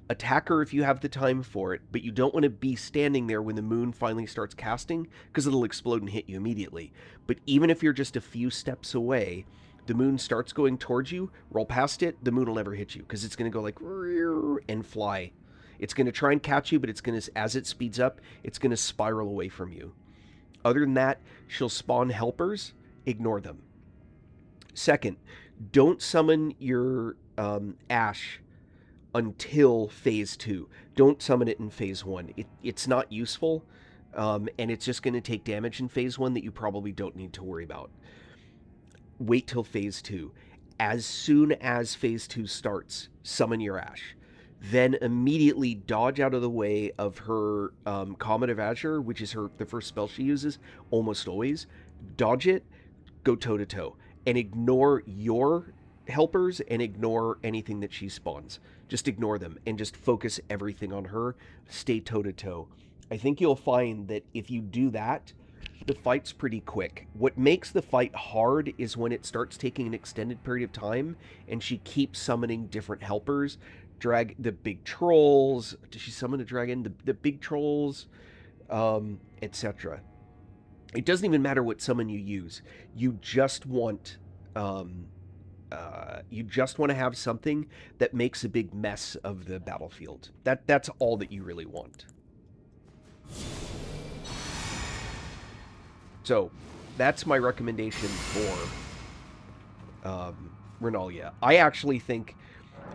attack her if you have the time for it, but you don't want to be standing there when the moon finally starts casting because it'll explode and hit you immediately. But even if you're just a few steps away, the moon starts going towards you, roll past it, the moon will never hit you because it's going to go like and fly. It's going to try and catch you, but it's going to, as it speeds up, it's going to spiral away from you. Other than that, she'll spawn helpers, ignore them. Second, don't summon your Ash until phase two. Don't summon it in phase one. It's not useful, and it's just going to take damage in phase one that you probably don't need to worry about. Wait till phase two. As soon as phase two starts, summon your Ash. Then immediately dodge out of the way of her Comet of Azure, which is the first spell she uses, almost always. Dodge it, go toe to toe, and ignore your helpers and ignore anything that she spawns. Just ignore them and just focus everything on her. Stay toe to toe. I think you'll find that if you do that, the fight's pretty quick. What makes the fight hard is when it starts taking an extended period of time and she keeps summoning different helpers. Drag the big trolls. Does she summon a dragon? The big trolls, etc. It doesn't even matter what summon you use. You just want to have something that makes a big mess of the battlefield. That's all that you really want. So, that's my recommendation for Renalia. I actually think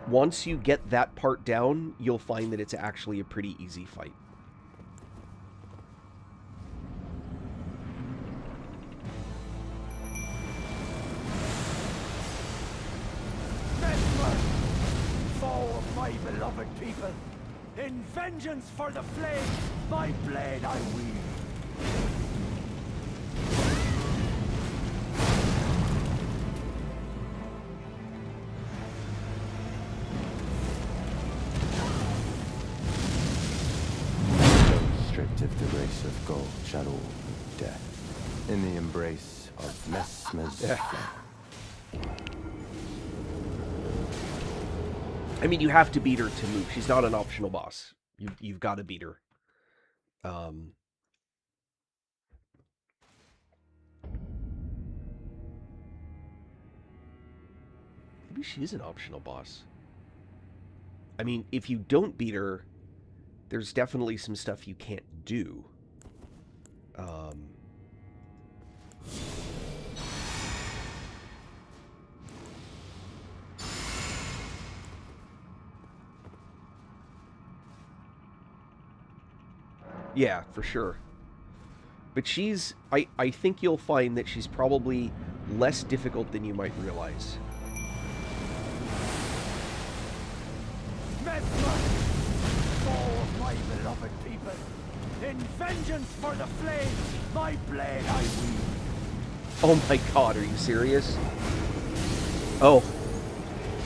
once you get that part down, you'll find that it's actually a pretty easy fight. Foe of my beloved people, in vengeance for the flames, my blade I wield. Stripped of the grace of God shall all meet death. In the embrace of Mesmer's I mean, you have to beat her to move. She's not an optional boss. You've got to beat her. Maybe she's an optional boss. I mean, if you don't beat her, there's definitely some stuff you can't do. Yeah, for sure. But I think you'll find that she's probably less difficult than you might realize. Mesmer, foe of my beloved people, in vengeance for the flames, my blade I wield. Oh my god, are you serious? Oh.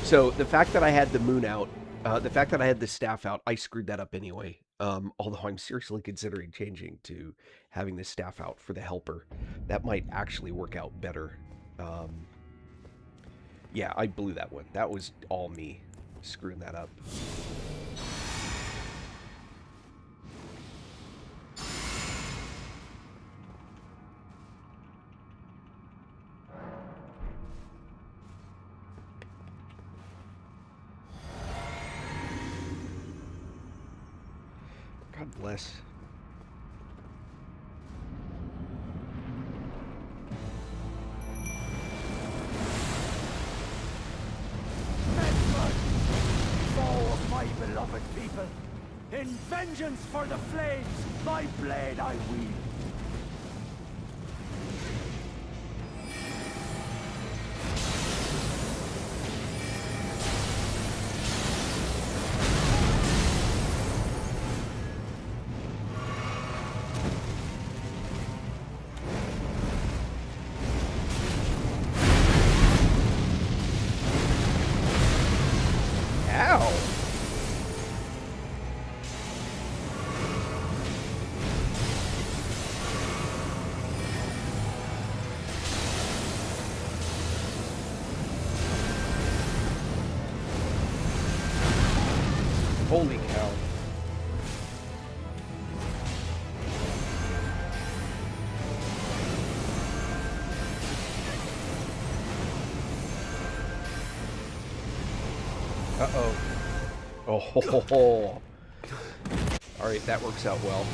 So, the fact that I had the moon out, the fact that I had the staff out, I screwed that up anyway. Although I'm seriously considering changing to having the staff out for the helper. That might actually work out better. Yeah, I blew that one. That was all me screwing that up. God bless. Medford, foe of my beloved people. In vengeance for the flames, my blade I wield. Ow! Holy cow. Uh-oh. Oh, ho, ho, ho. All right, that works out well.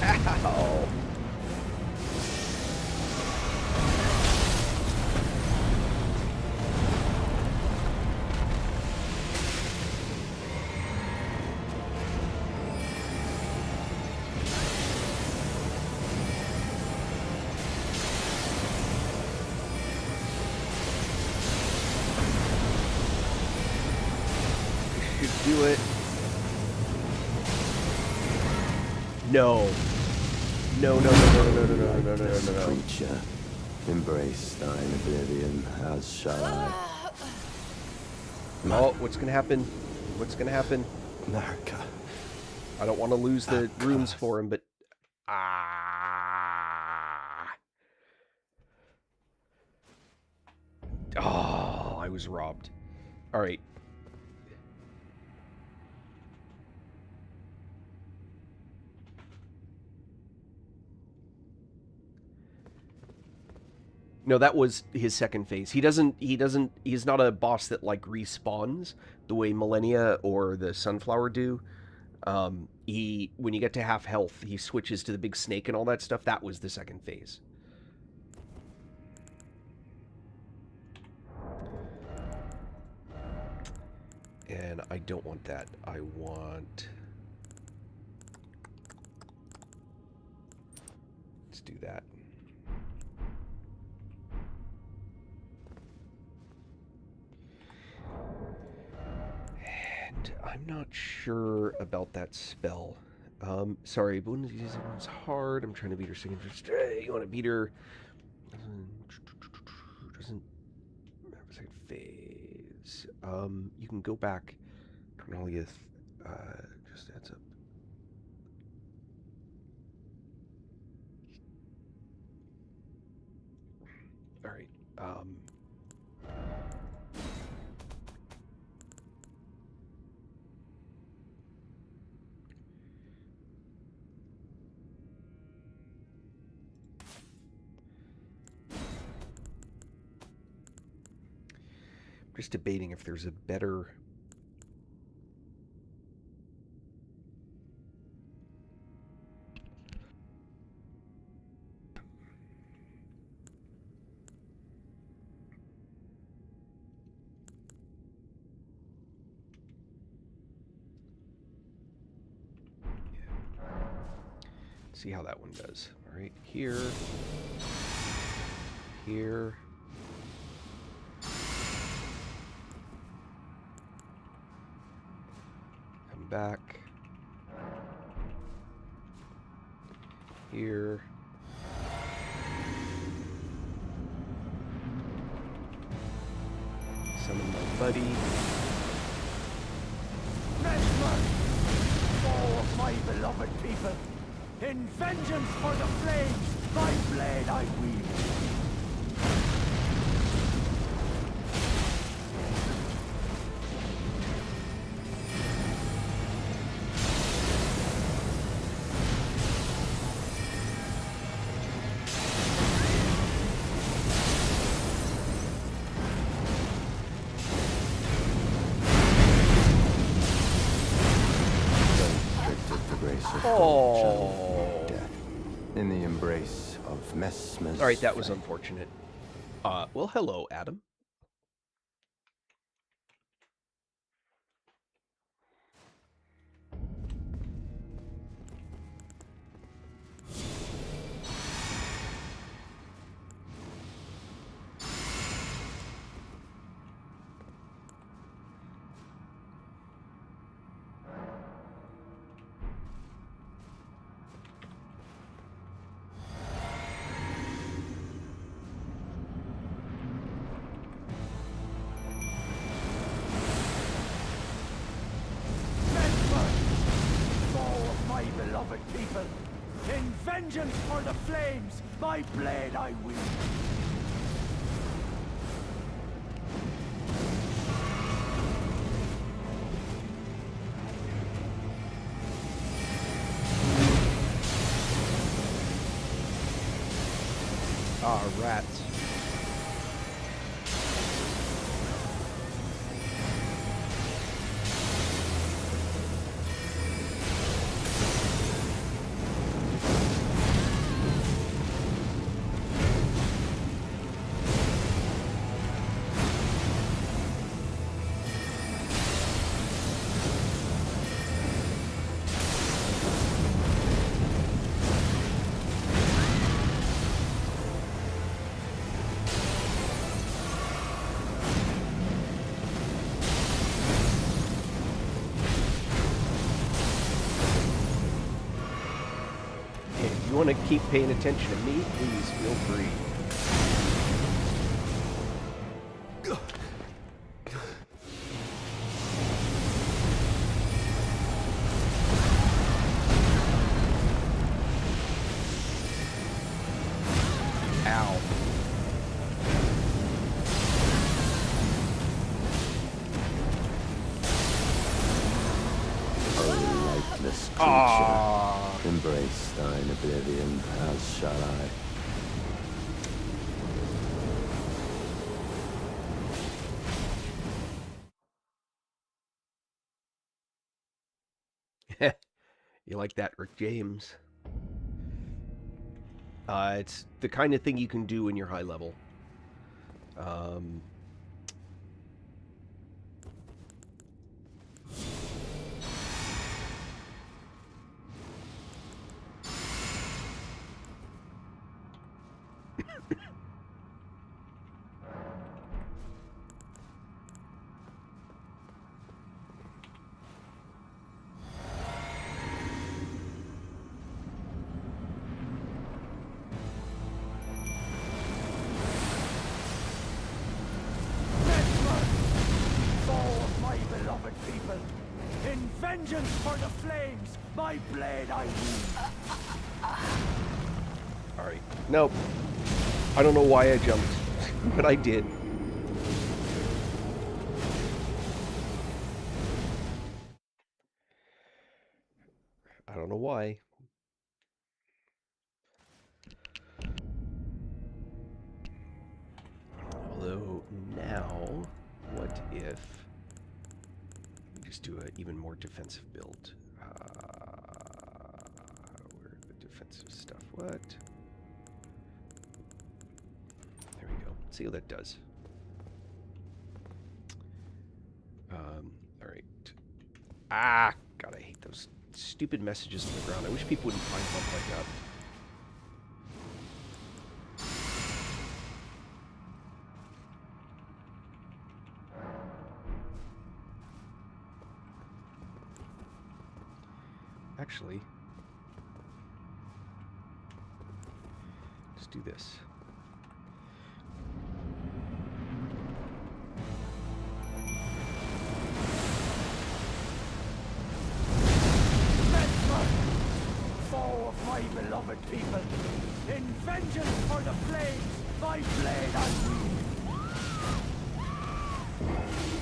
Ow. Should do it. No. No, no, no, no, no, no, no, no, no, no, no, no. Creature, embrace thine oblivion, as shall I. Oh, what's gonna happen? What's gonna happen? America. I don't want to lose the runes for him, but... Ah. Oh, I was robbed. All right. No, that was his second phase. He's not a boss that, like, respawns the way Millennia or the Sunflower do. When you get to half health, he switches to the big snake and all that stuff. That was the second phase. And I don't want that. I want... Let's do that. And I'm not sure about that spell. Sorry, it's hard. I'm trying to beat her second. You want to beat her? Doesn't have a second phase. You can go back. Cornelius, just adds up. All right. I'm just debating if there's a better... See how that one does. All right, here, here, come back, here, Summon my buddy. Mesmer, foe of my beloved people, in vengeance for the flames, my blade I wield. Oh. Death. In the embrace of Mesmer's All right, that was flame. unfortunate. Well, hello, Adam. Beloved people, in vengeance for the flames, my blade I wield. Ah, rats. If you want to keep paying attention to me, please feel free. Ow. O lifeless creature, Ah. embrace thine oblivion, as shall I. You like that, Rick James? It's the kind of thing you can do when you're high level. People, in vengeance for the flames, my blade I wield. Alright. Nope. I don't know why I jumped, but I did. I don't know why. Although, now, what if we just do an even more defensive build? Where the defensive stuff? What? There we go. Let's see how that does. Alright. Ah! God, I hate those stupid messages on the ground. I wish people wouldn't pile them up like that. Actually, let's do this. vengeance for the flames, my blade I wield.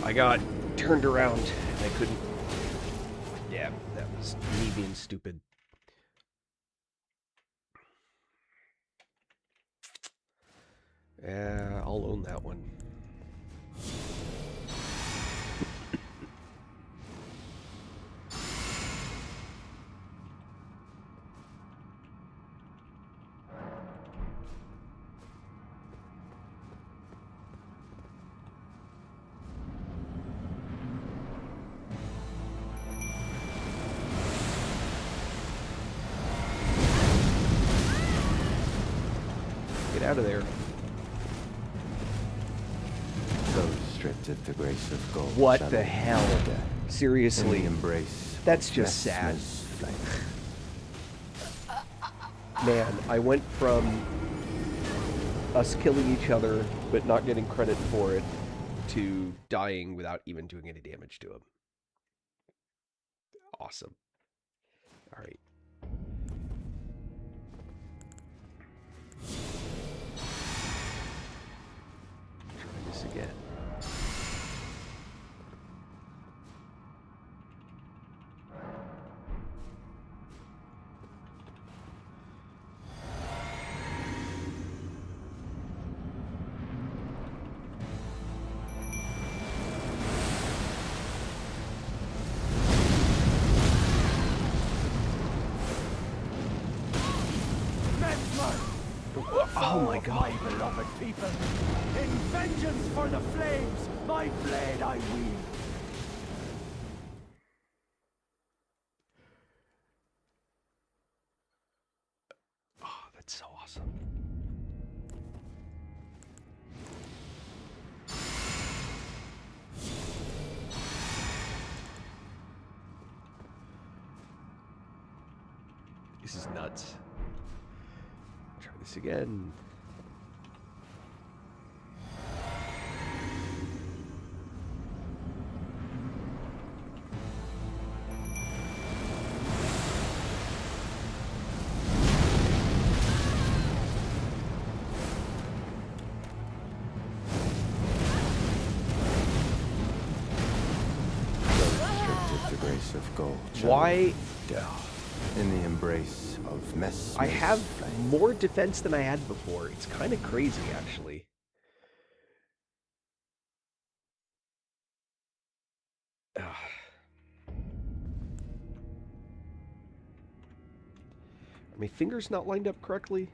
I got turned around and I couldn't. Yeah, that was me being stupid. Yeah, I'll own that one. Get out of there. Those stripped of the grace of gold. What shall the all hell? meet death. Seriously. In the embrace That's of just sad. Messmer's flame. Man, I went from us killing each other but not getting credit for it to dying without even doing any damage to him. Awesome. All right. Try this again. Oh my God. My beloved people, in vengeance for the flames, my blade I wield. Oh, that's so awesome. This is nuts. Try this again. Those stripped of the grace of gold. shall all Why? meet death. In the embrace of Messmer's I have flame. more defense than I had before. It's kind of crazy, actually. Ugh. Are my fingers not lined up correctly?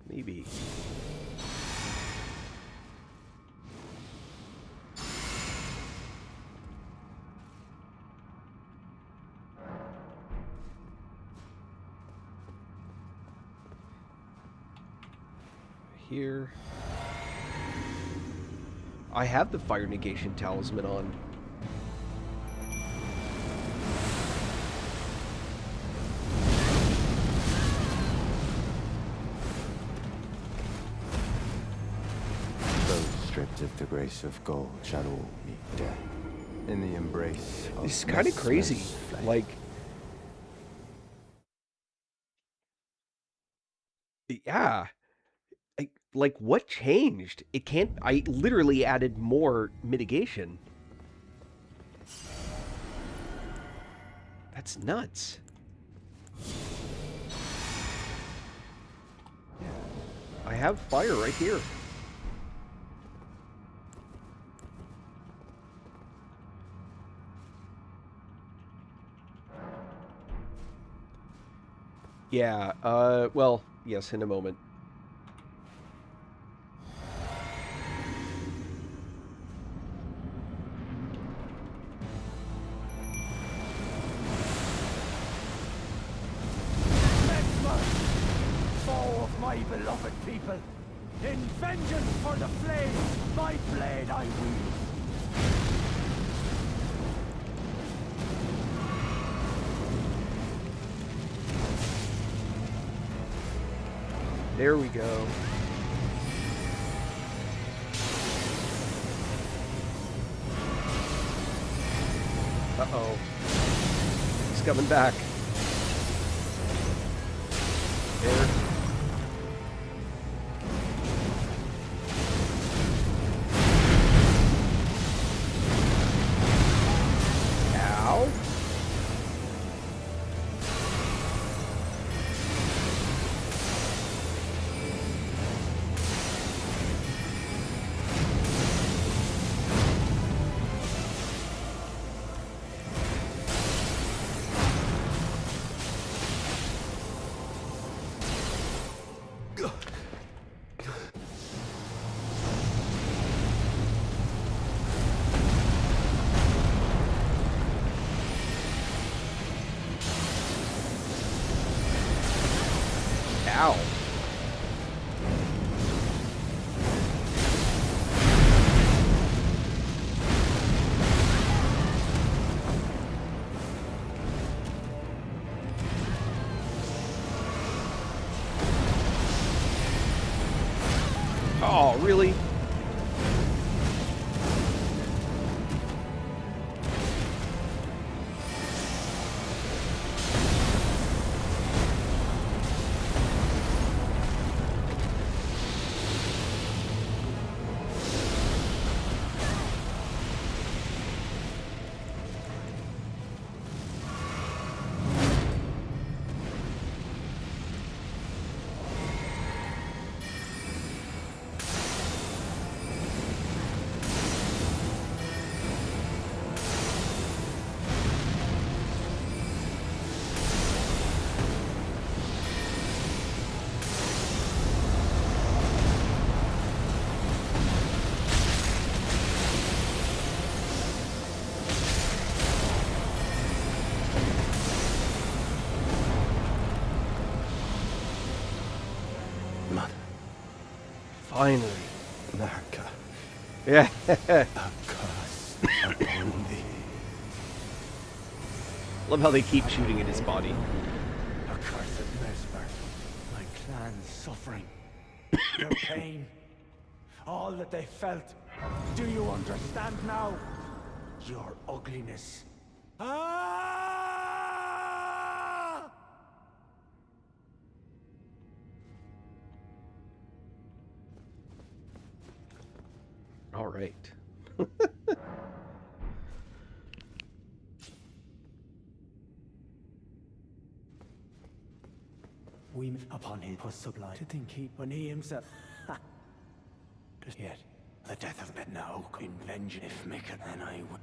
Maybe. Here. I have the fire negation talisman on. Those stripped of the grace of gold shall all meet death. In the embrace of It's kind of crazy. Messmer's flame. Like, yeah. Like, what changed? It can't. I literally added more mitigation. That's nuts. Yeah. I have fire right here. Yeah, well, yes, in a moment. Messmer, foe of my beloved people, in vengeance for the flames, my blade I wield. There we go. Uh-oh. He's coming back. There. Finally. Narka, Yeah. a curse upon thee. Love how they keep shooting at his body. Accursed Mesmer, my clan's suffering, their pain, all that they felt. Do you understand now? Your ugliness. Ah! All right. We upon him was sublime to think he, when he himself. Yet, the death of men now in vengeance, if make it, then I would.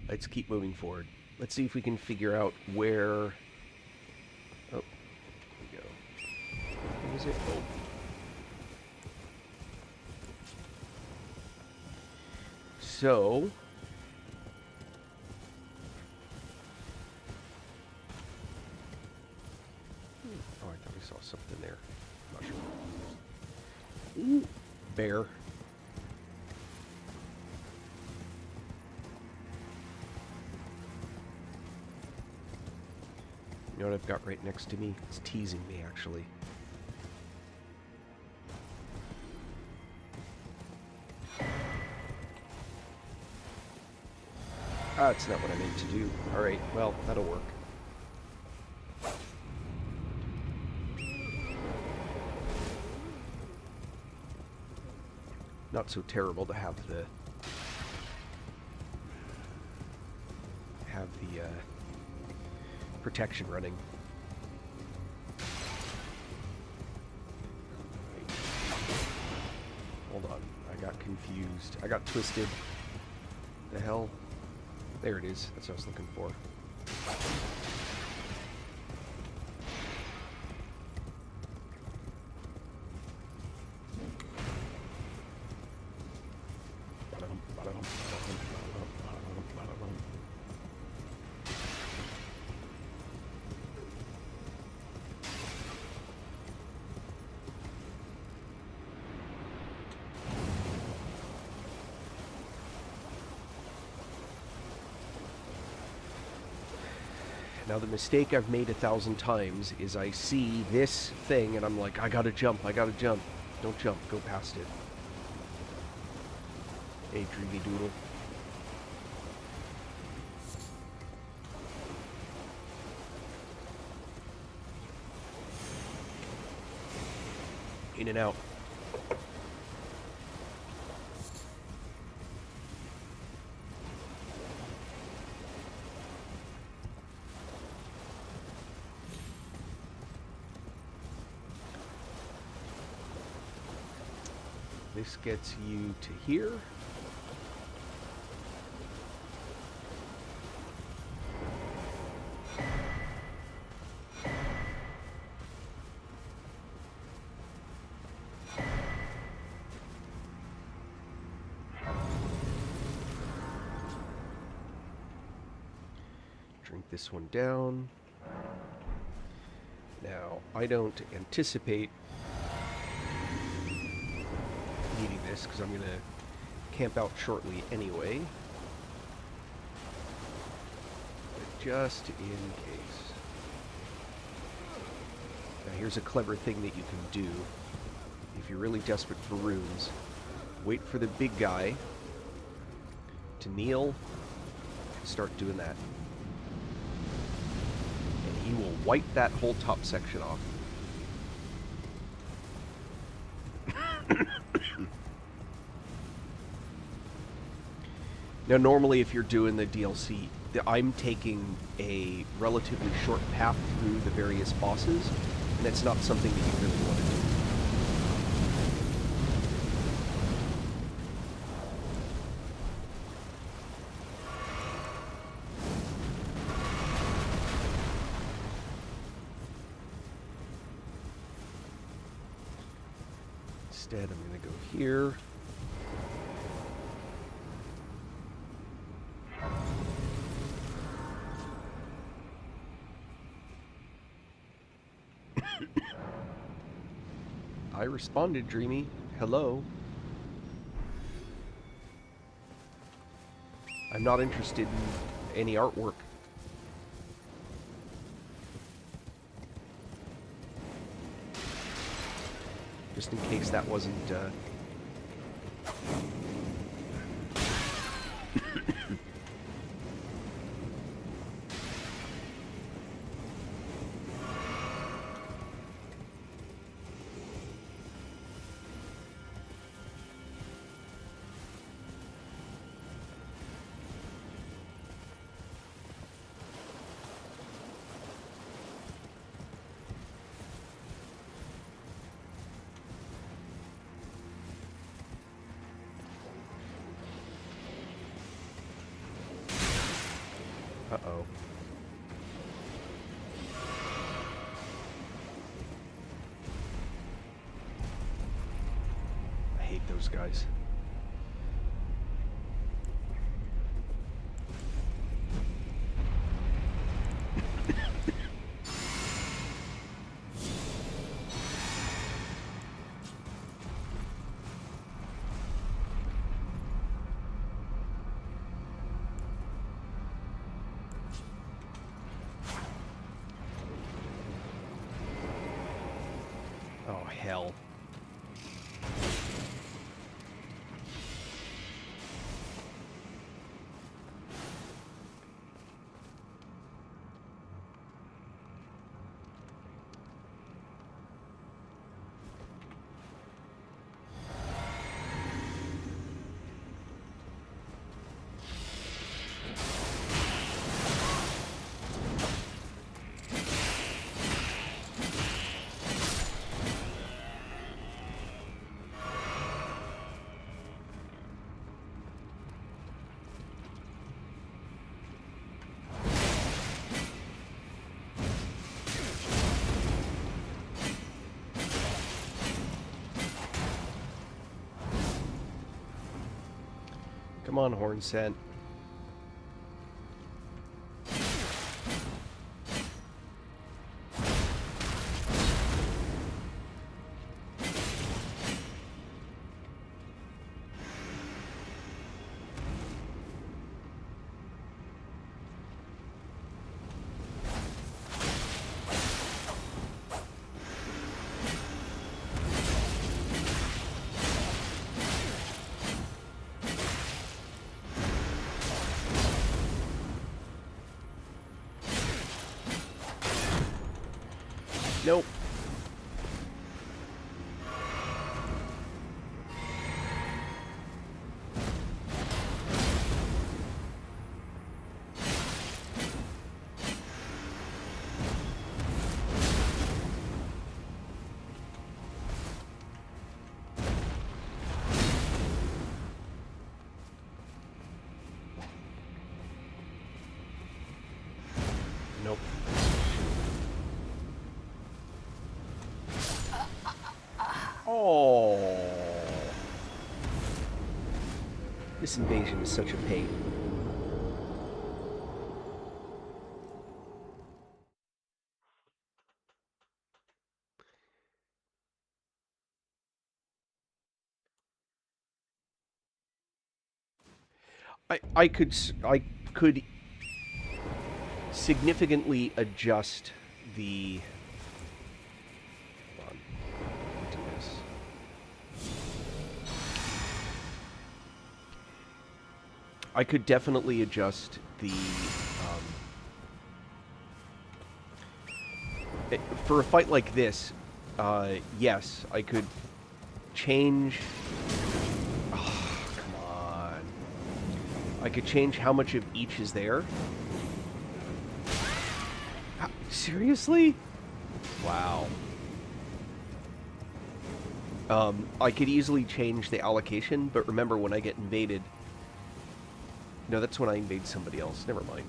Let's keep moving forward. Let's see if we can figure out where... Oh, there we go. What is it? Oh. So... Oh, I thought I saw something there. I'm not sure. Ooh, bear. You know what I've got right next to me? It's teasing me, actually. Ah, that's not what I meant to do. Alright, well, that'll work. Not so terrible to have the... protection running. Hold on, I got confused. I got twisted. The hell? There it is. That's what I was looking for. Now the mistake I've made 1,000 times is I see this thing and I'm like, I gotta jump, I gotta jump. Don't jump, go past it. Hey, Dreamy Doodle. In and out. This gets you to here. shrink this one down. Now, I don't anticipate needing this because I'm going to camp out shortly anyway. But just in case. Now, here's a clever thing that you can do if you're really desperate for runes. Wait for the big guy to kneel and start doing that. And he will wipe that whole top section off. Now, normally if you're doing the DLC, I'm taking a relatively short path through the various bosses, and that's not something that you really want to do. Instead, I'm going to go here. I responded, Dreamy. Hello. I'm not interested in any artwork. Just in case that wasn't, uh-oh. I hate those guys. Oh, hell. Come on, horn scent. Nope. Nope. Oh. This invasion is such a pain. I could significantly adjust the. Hold on. Let me do this. I could definitely adjust the. For a fight like this, yes, I could change. Oh, come on. I could change how much of each is there. Seriously? Wow. I could easily change the allocation, but remember when I get invaded... No, that's when I invade somebody else. Never mind.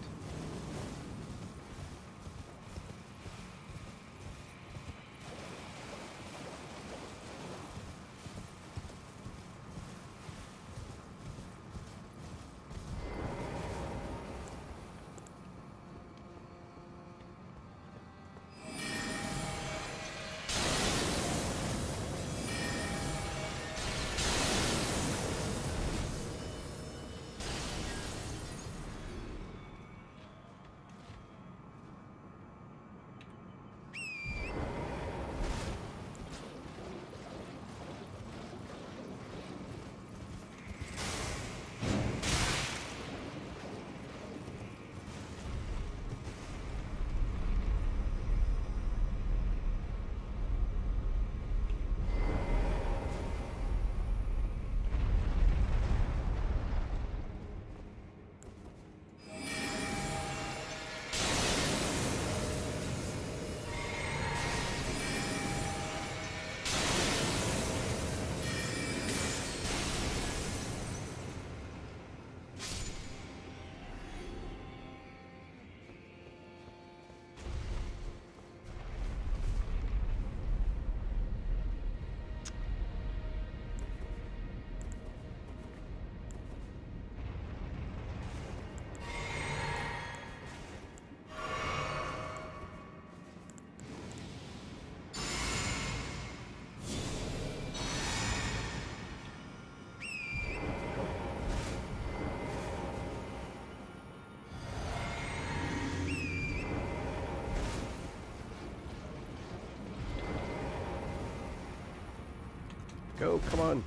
Go, come on.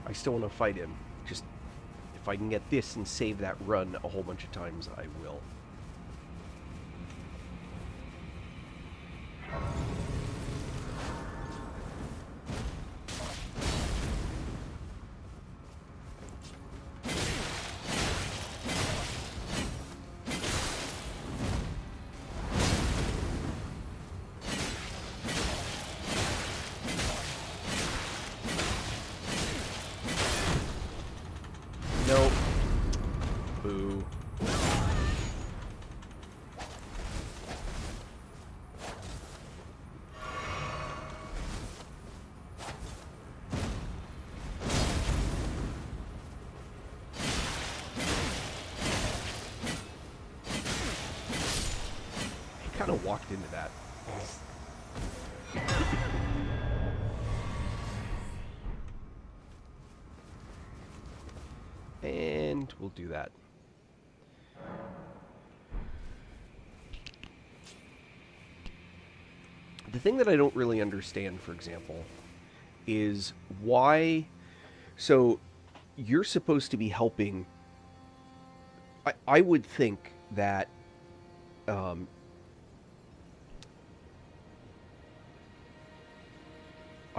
I still want to fight him. Just, if I can get this and save that run a whole bunch of times, I will. Nope. Boo. He kind of walked into that. And we'll do that. The thing that I don't really understand, for example, is why... So, you're supposed to be helping... I would think that... I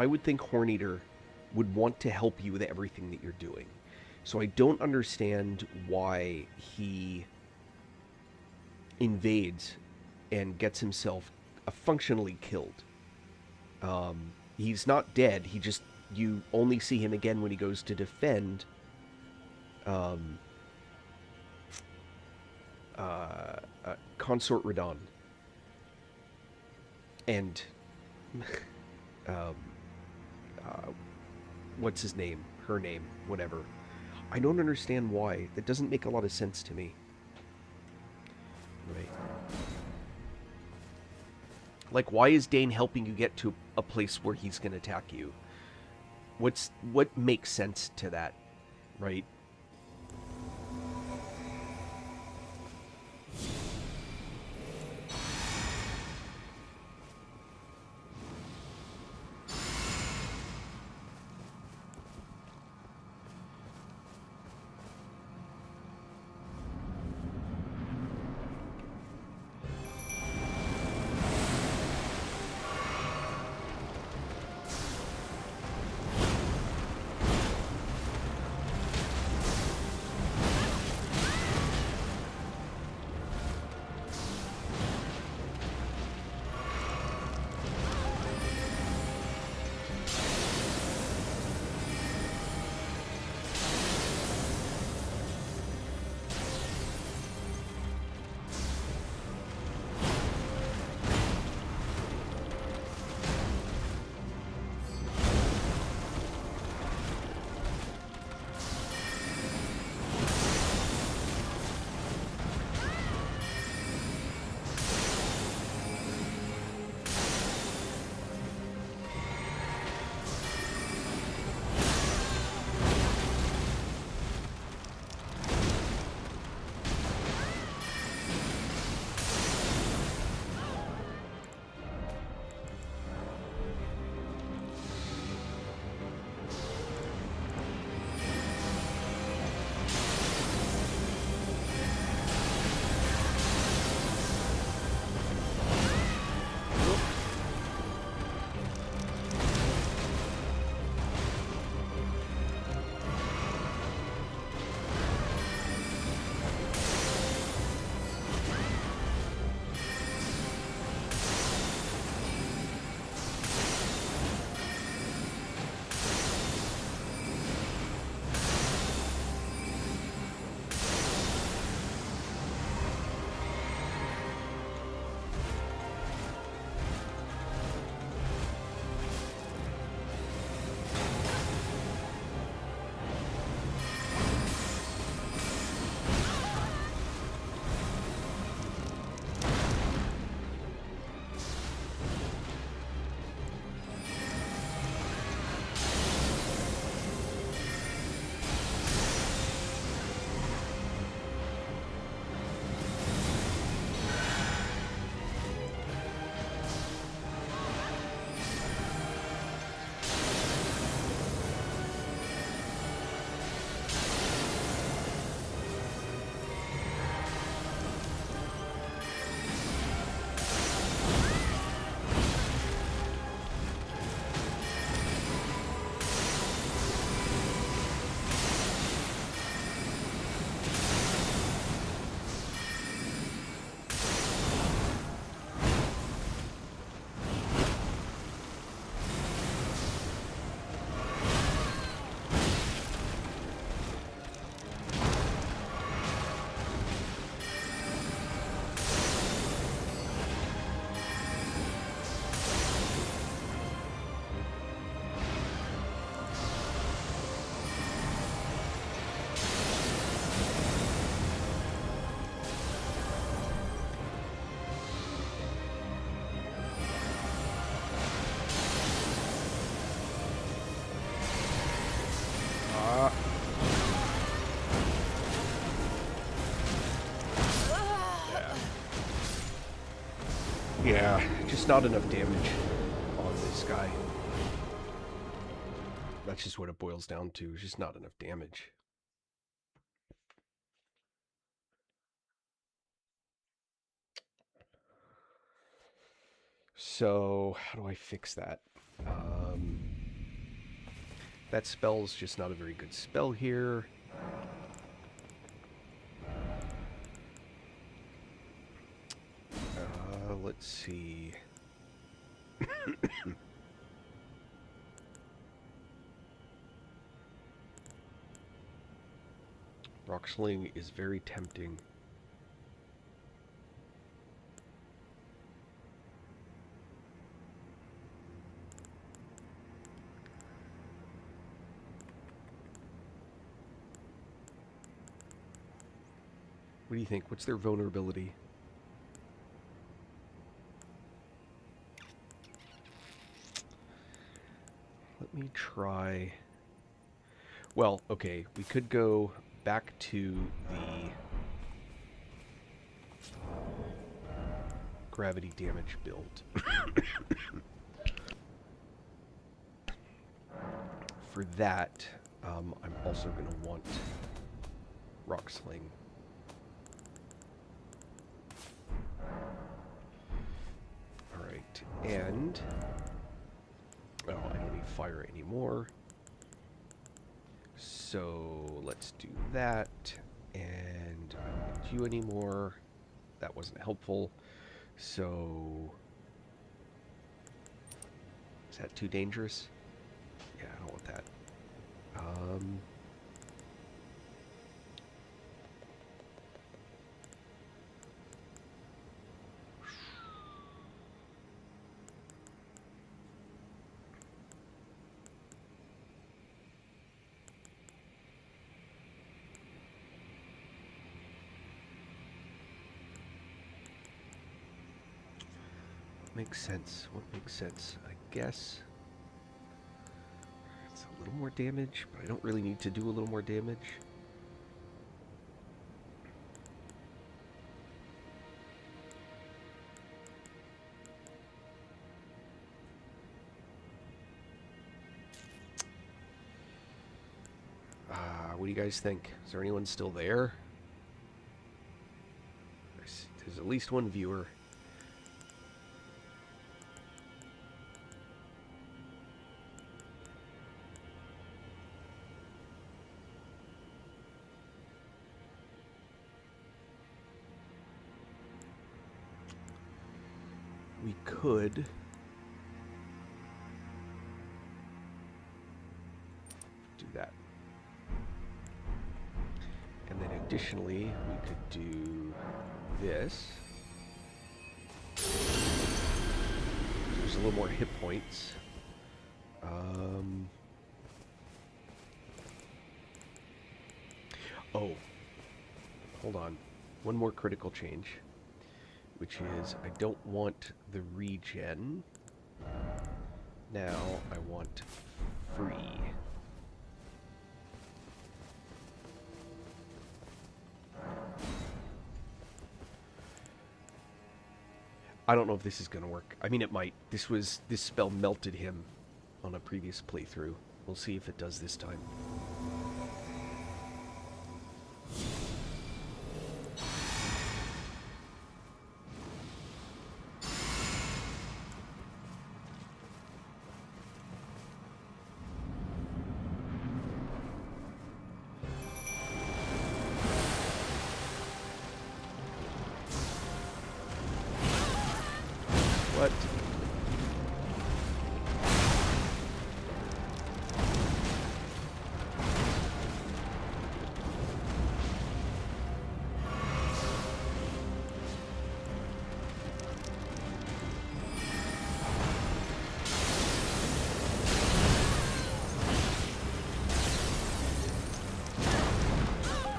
would think Horneater would want to help you with everything that you're doing. So I don't understand why he invades and gets himself functionally killed. He's not dead. He just... You only see him again when he goes to defend... Consort Radon. And... what's his name? Her name. Whatever. I don't understand why. That doesn't make a lot of sense to me. Right. Like, why is Dane helping you get to a place where he's going to attack you? What makes sense to that, right? Yeah, just not enough damage on this guy. That's just what it boils down to, just not enough damage. So, how do I fix that? That spell's just not a very good spell here. Let's see. Rock Sling is very tempting. What do you think? What's their vulnerability? Let me try... Well, okay, we could go back to the gravity damage build. For that, I'm also going to want Rock Sling. Alright, and... Oh, I don't need fire anymore. So, let's do that. And I don't need you anymore. That wasn't helpful. So... Is that too dangerous? Yeah, I don't want that. Makes sense. What makes sense? I guess it's a little more damage, but I don't really need to do a little more damage. What do you guys think? Is there anyone still there? There's at least one viewer. We could do that. And then additionally, we could do this. There's a little more hit points. Oh, hold on. One more critical change, which is I don't want the regen. Now I want free. I don't know if this is going to work. I mean, it might. This spell melted him on a previous playthrough. We'll see if it does this time. What?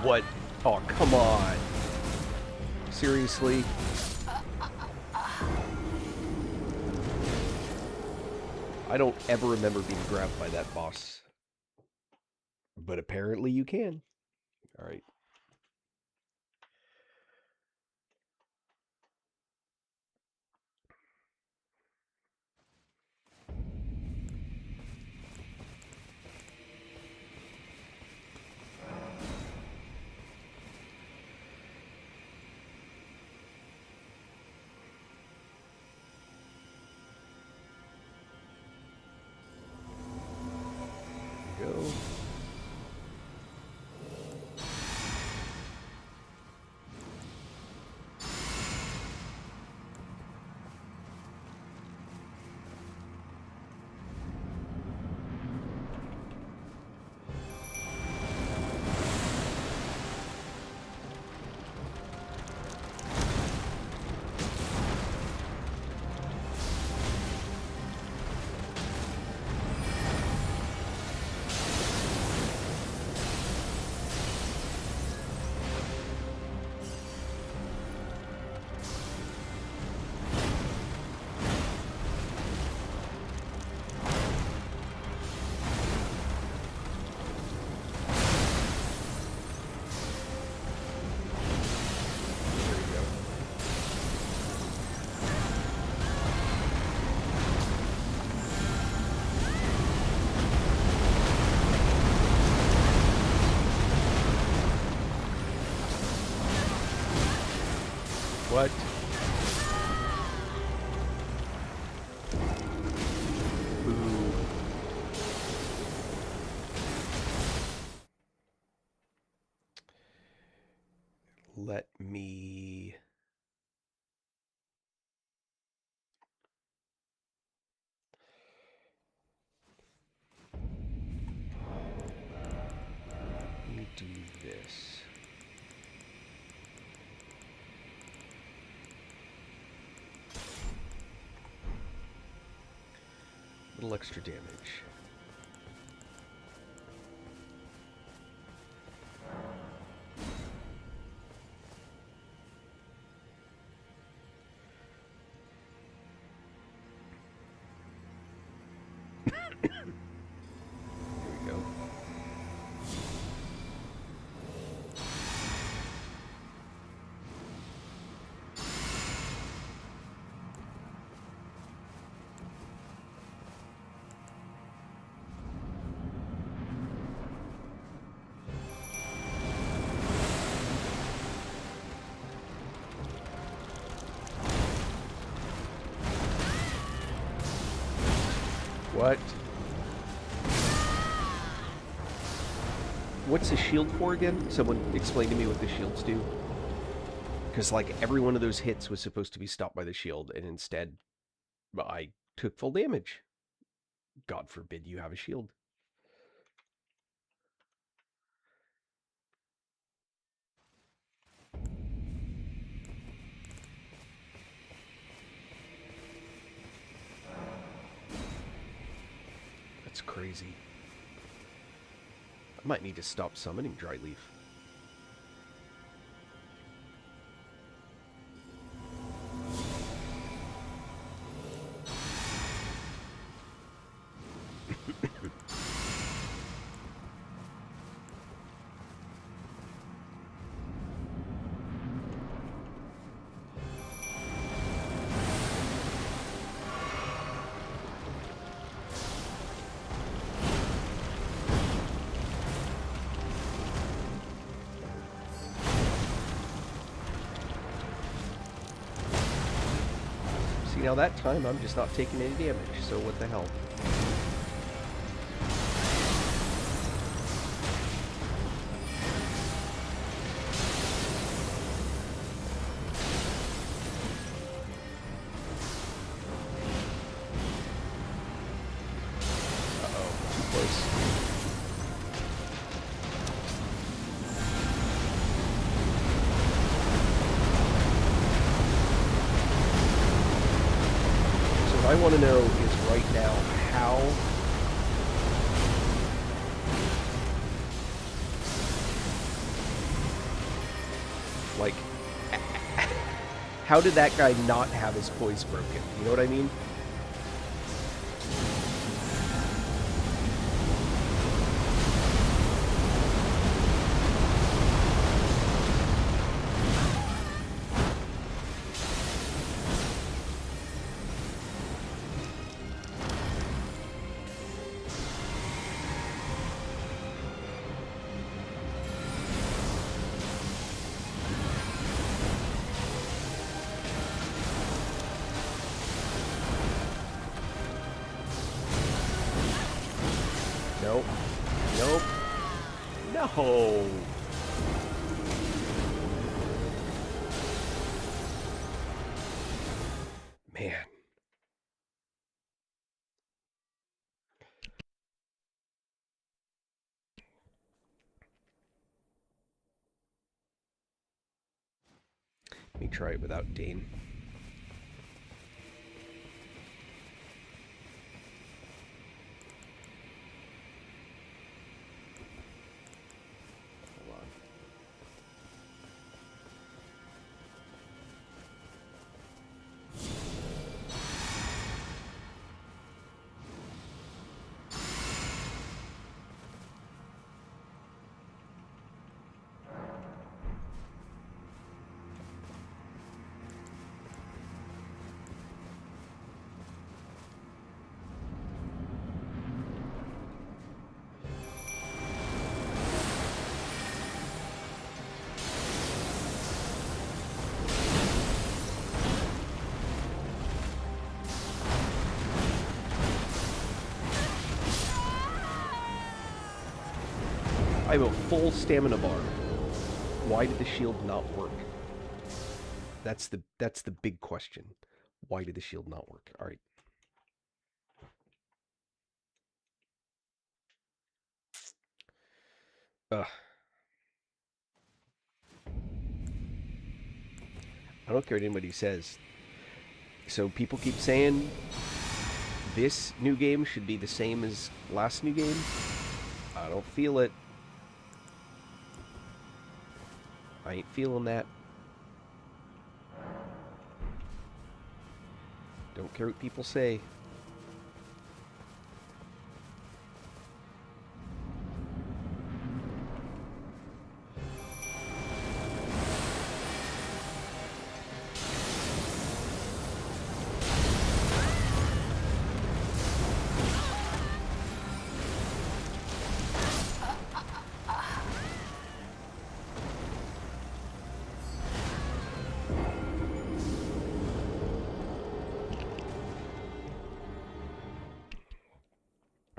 What? Oh, come on. Seriously? I don't ever remember being grabbed by that boss. But apparently you can. Alright. Go. What? Ooh. Let me... do this. A little extra damage. There we go. What? What's a shield for again? Someone explain to me what the shields do. Because, like, every one of those hits was supposed to be stopped by the shield, and instead, I took full damage. God forbid you have a shield. That's crazy. I might need to stop summoning Dryleaf. Now that time, I'm just not taking any damage, so what the hell? Uh-oh, too close. What I want to know is right now how did that guy not have his poise broken? You know what I mean? Nope. Nope. No. Man. Let me try it without Dane. I have a full stamina bar. Why did the shield not work? That's the big question. Why did the shield not work? All right. Ugh. I don't care what anybody says. So people keep saying this new game should be the same as last new game. I don't feel it. I ain't feeling that. Don't care what people say.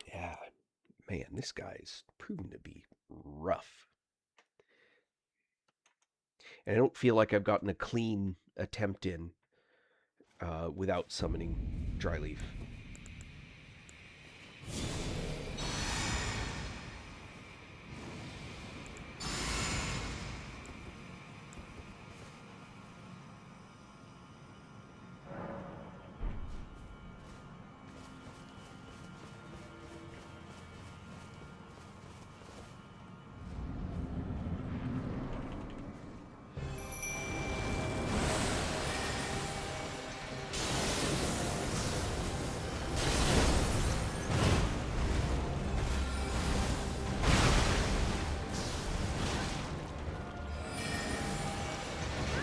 Yeah, man, this guy's proven to be rough. And I don't feel like I've gotten a clean attempt in without summoning Dryleaf.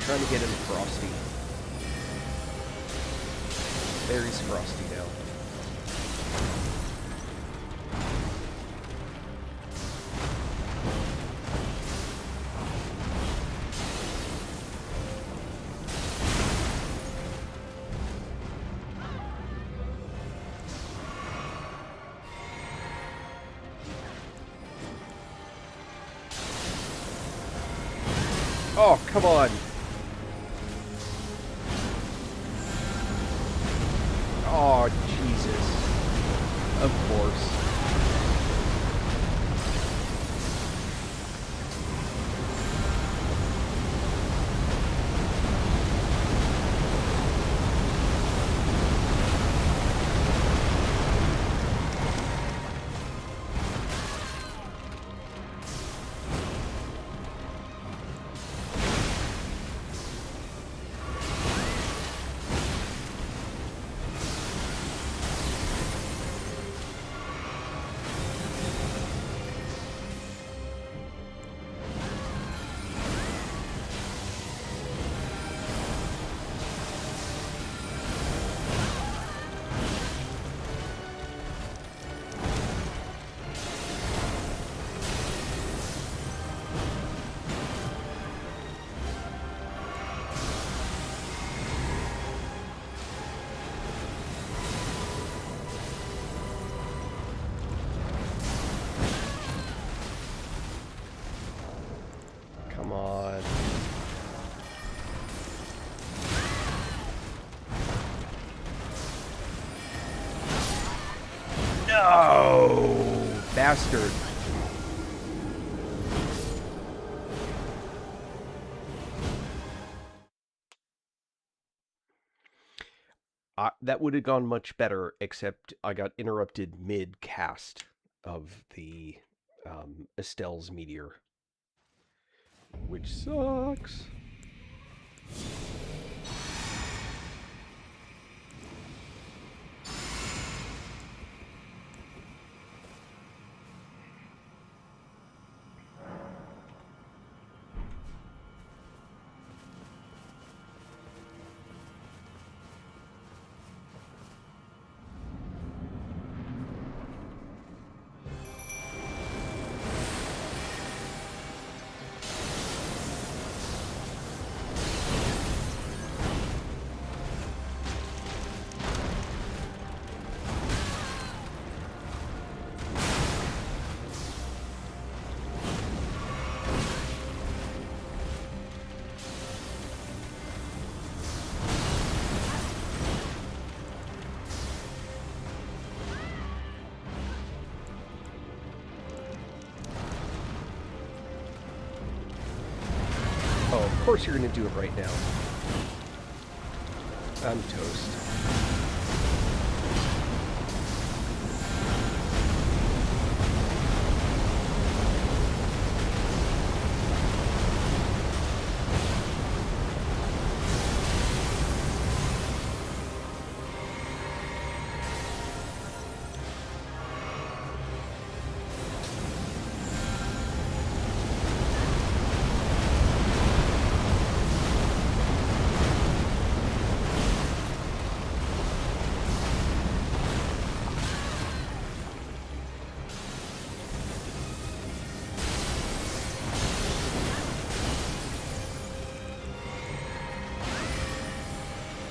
Trying to get him Frosty. There he's Frosty now. Oh, come on. Oh, Jesus. Of course. Come on. No! Bastard. That would have gone much better, except I got interrupted mid-cast of the Estelle's Meteor. Which sucks. course you're gonna do it right now. I'm toast.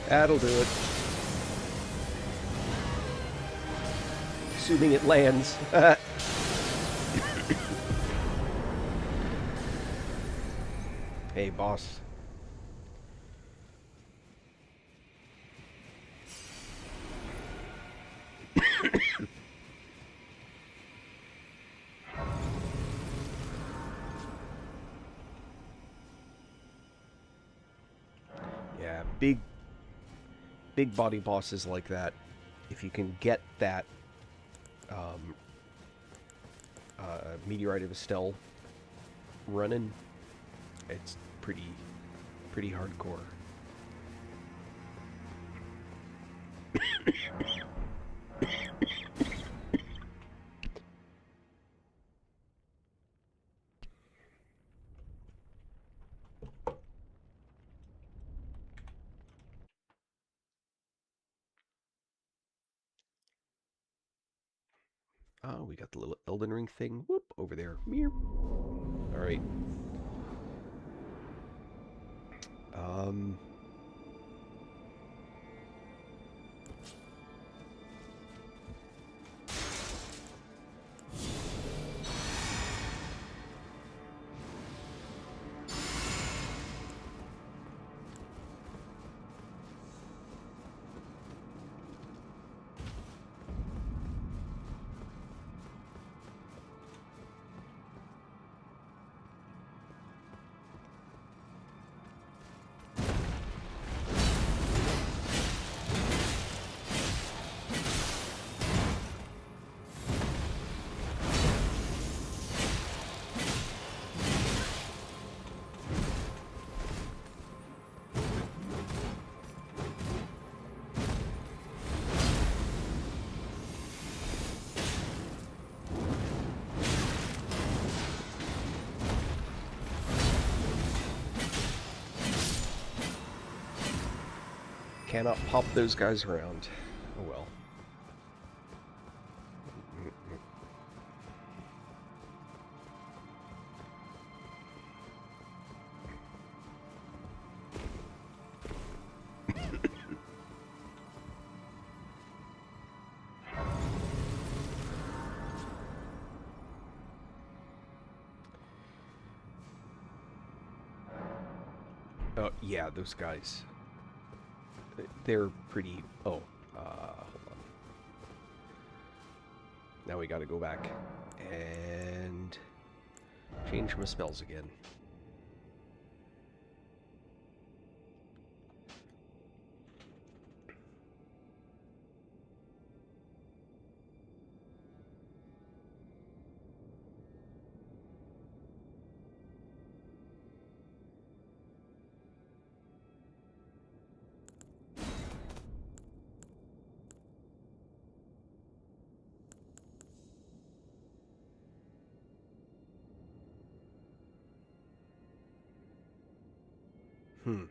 That'll do it. Assuming it lands. Hey, boss. Yeah, big body bosses like that. If you can get that Meteorite of Estelle running, it's pretty hardcore. Oh, we got the little Elden Ring thing. Whoop, over there. Meow. All right. Um. Cannot pop those guys around. Oh well. Oh, yeah, those guys. They're pretty... Oh, hold on. Now we gotta go back and change my spells again. Hmm.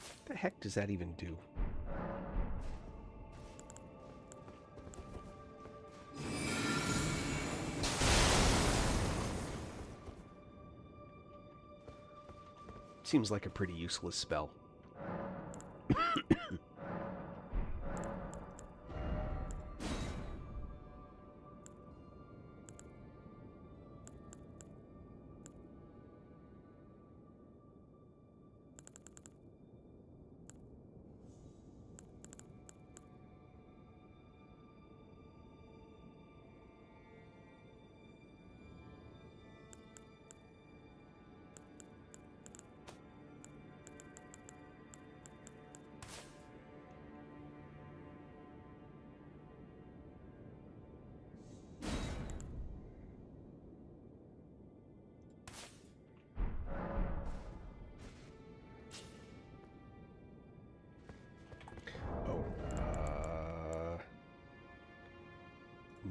What the heck does that even do? Seems like a pretty useless spell.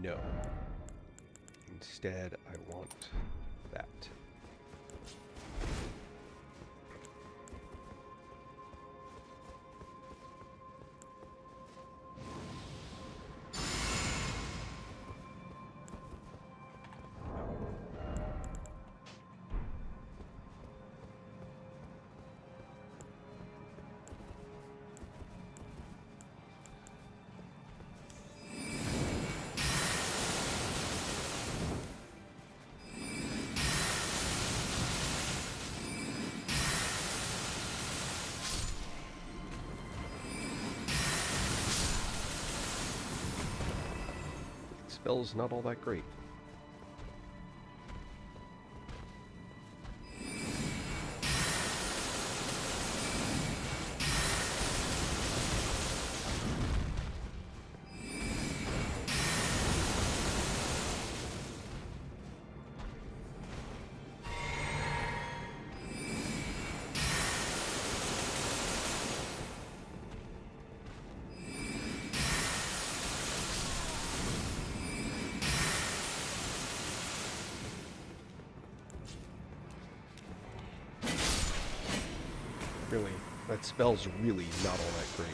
No. Instead, I want that. Spell's not all that great. Really, that spell's really not all that great.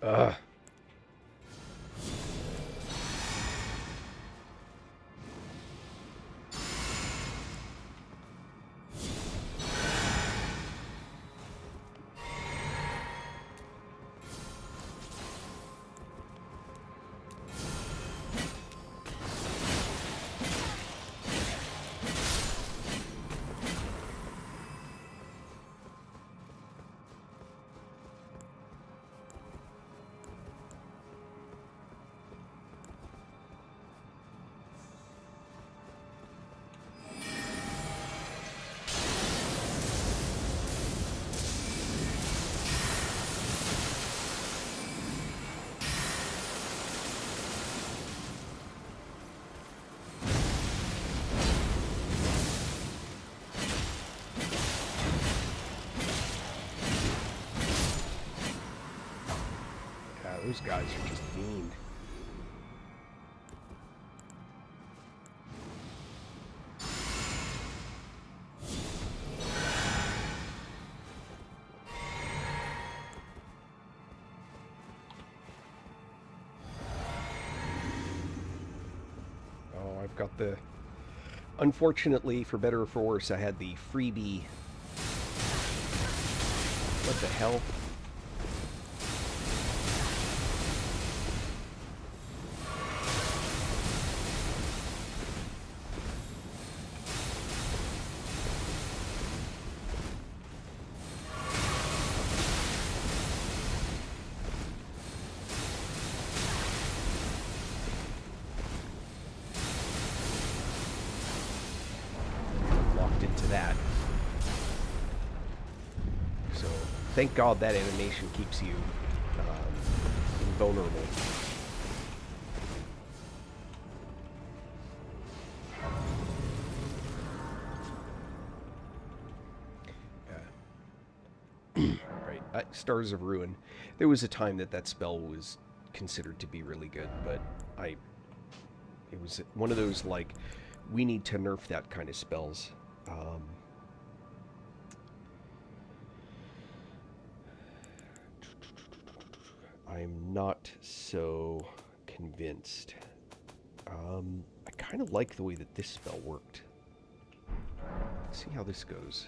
Ugh. Those guys are just mean. Oh, I've got the... Unfortunately, for better or for worse, I had the freebie... What the hell? Into that. So thank God that animation keeps you invulnerable. Stars of Ruin. There was a time that that spell was considered to be really good, but it was one of those, like, we need to nerf that kind of spells. I'm not so convinced. I kind of like the way that this spell worked. Let's see how this goes.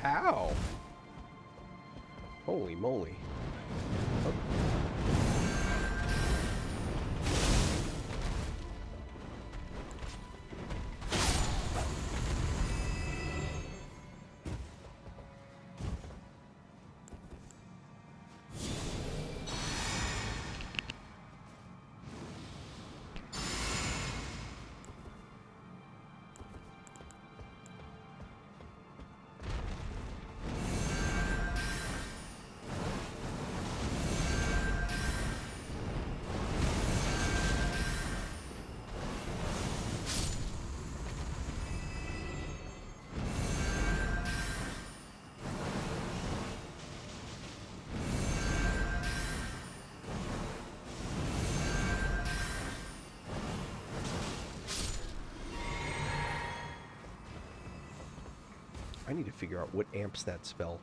Ow! Holy moly. Oh. I need to figure out what amps that spell.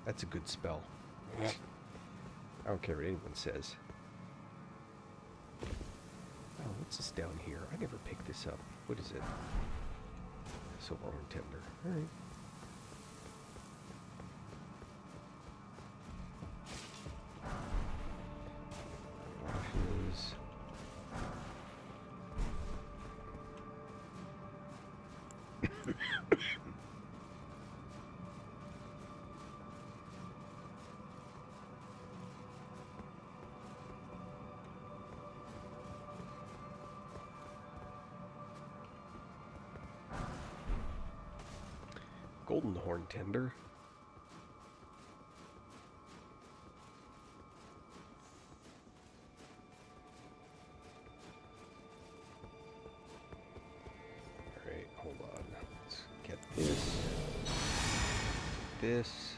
That's a good spell. I don't care what anyone says. Oh, what's this down here? I never picked this up. What is it? Silver horn tender. Alright. Ashes. Golden horn tender. Alright, hold on. Let's get this. This.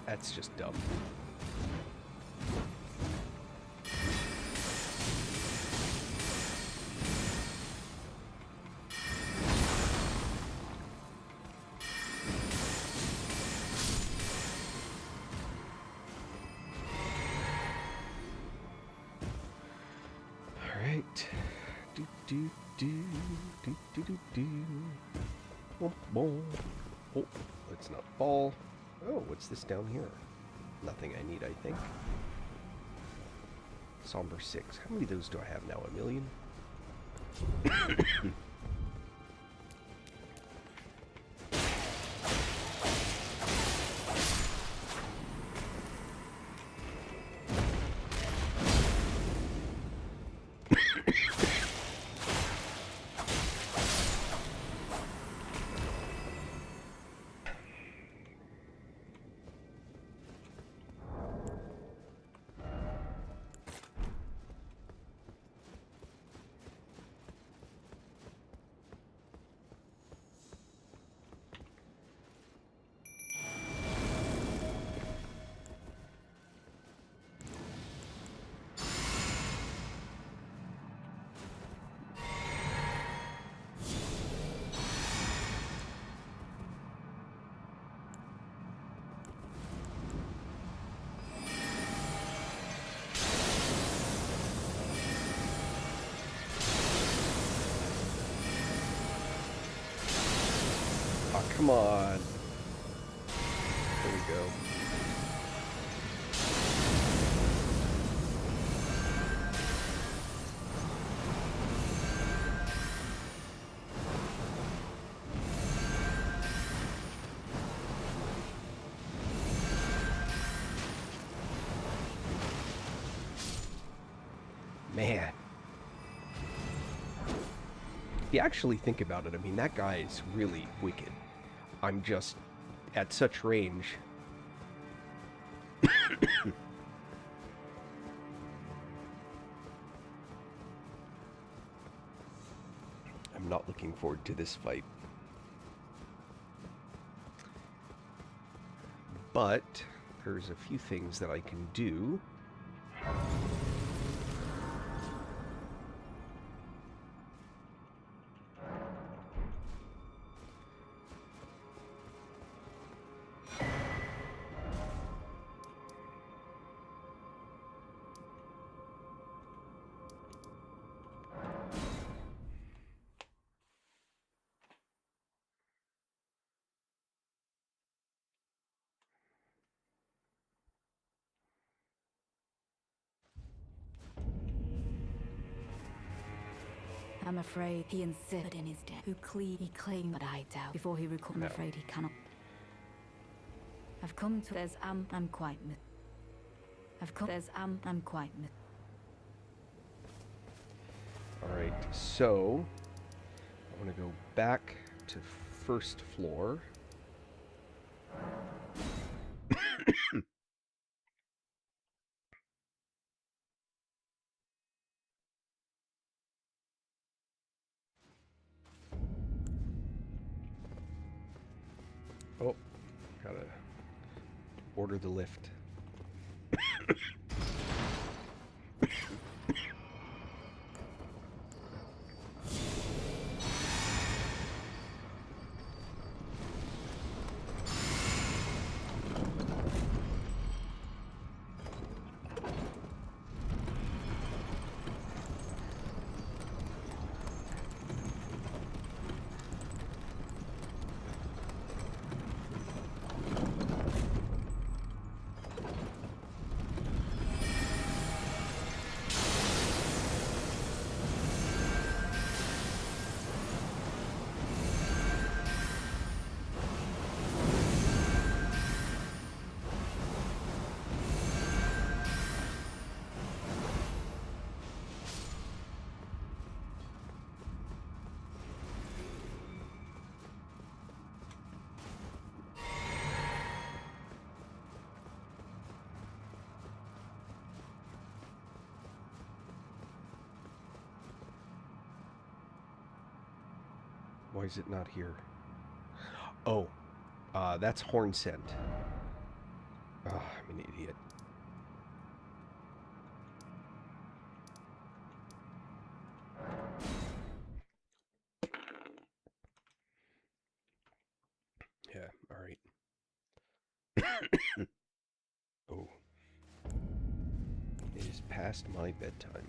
That's just dumb. All right. Do do do do do do do. Boom, boom. Oh, let's not fall. Oh, what's this down here? Nothing I need, I think. Somber 6. How many of those do I have now? A million? Oh, come on. There we go. Man. If you actually think about it, I mean, that guy is really wicked. I'm just at such range. I'm not looking forward to this fight. But there's a few things that I can do. I'm afraid he insisted in his death. He claimed, but I doubt. Before he recovered, I'm afraid he cannot. I've come to as I'm quite. I've come as I'm quite. All right, so I want to go back to first floor. Oh, gotta order the lift. Why is it not here? Oh, that's horn scent. Oh, I'm an idiot. Yeah, all right. Oh, it is past my bedtime.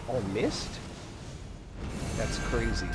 All missed? That's crazy.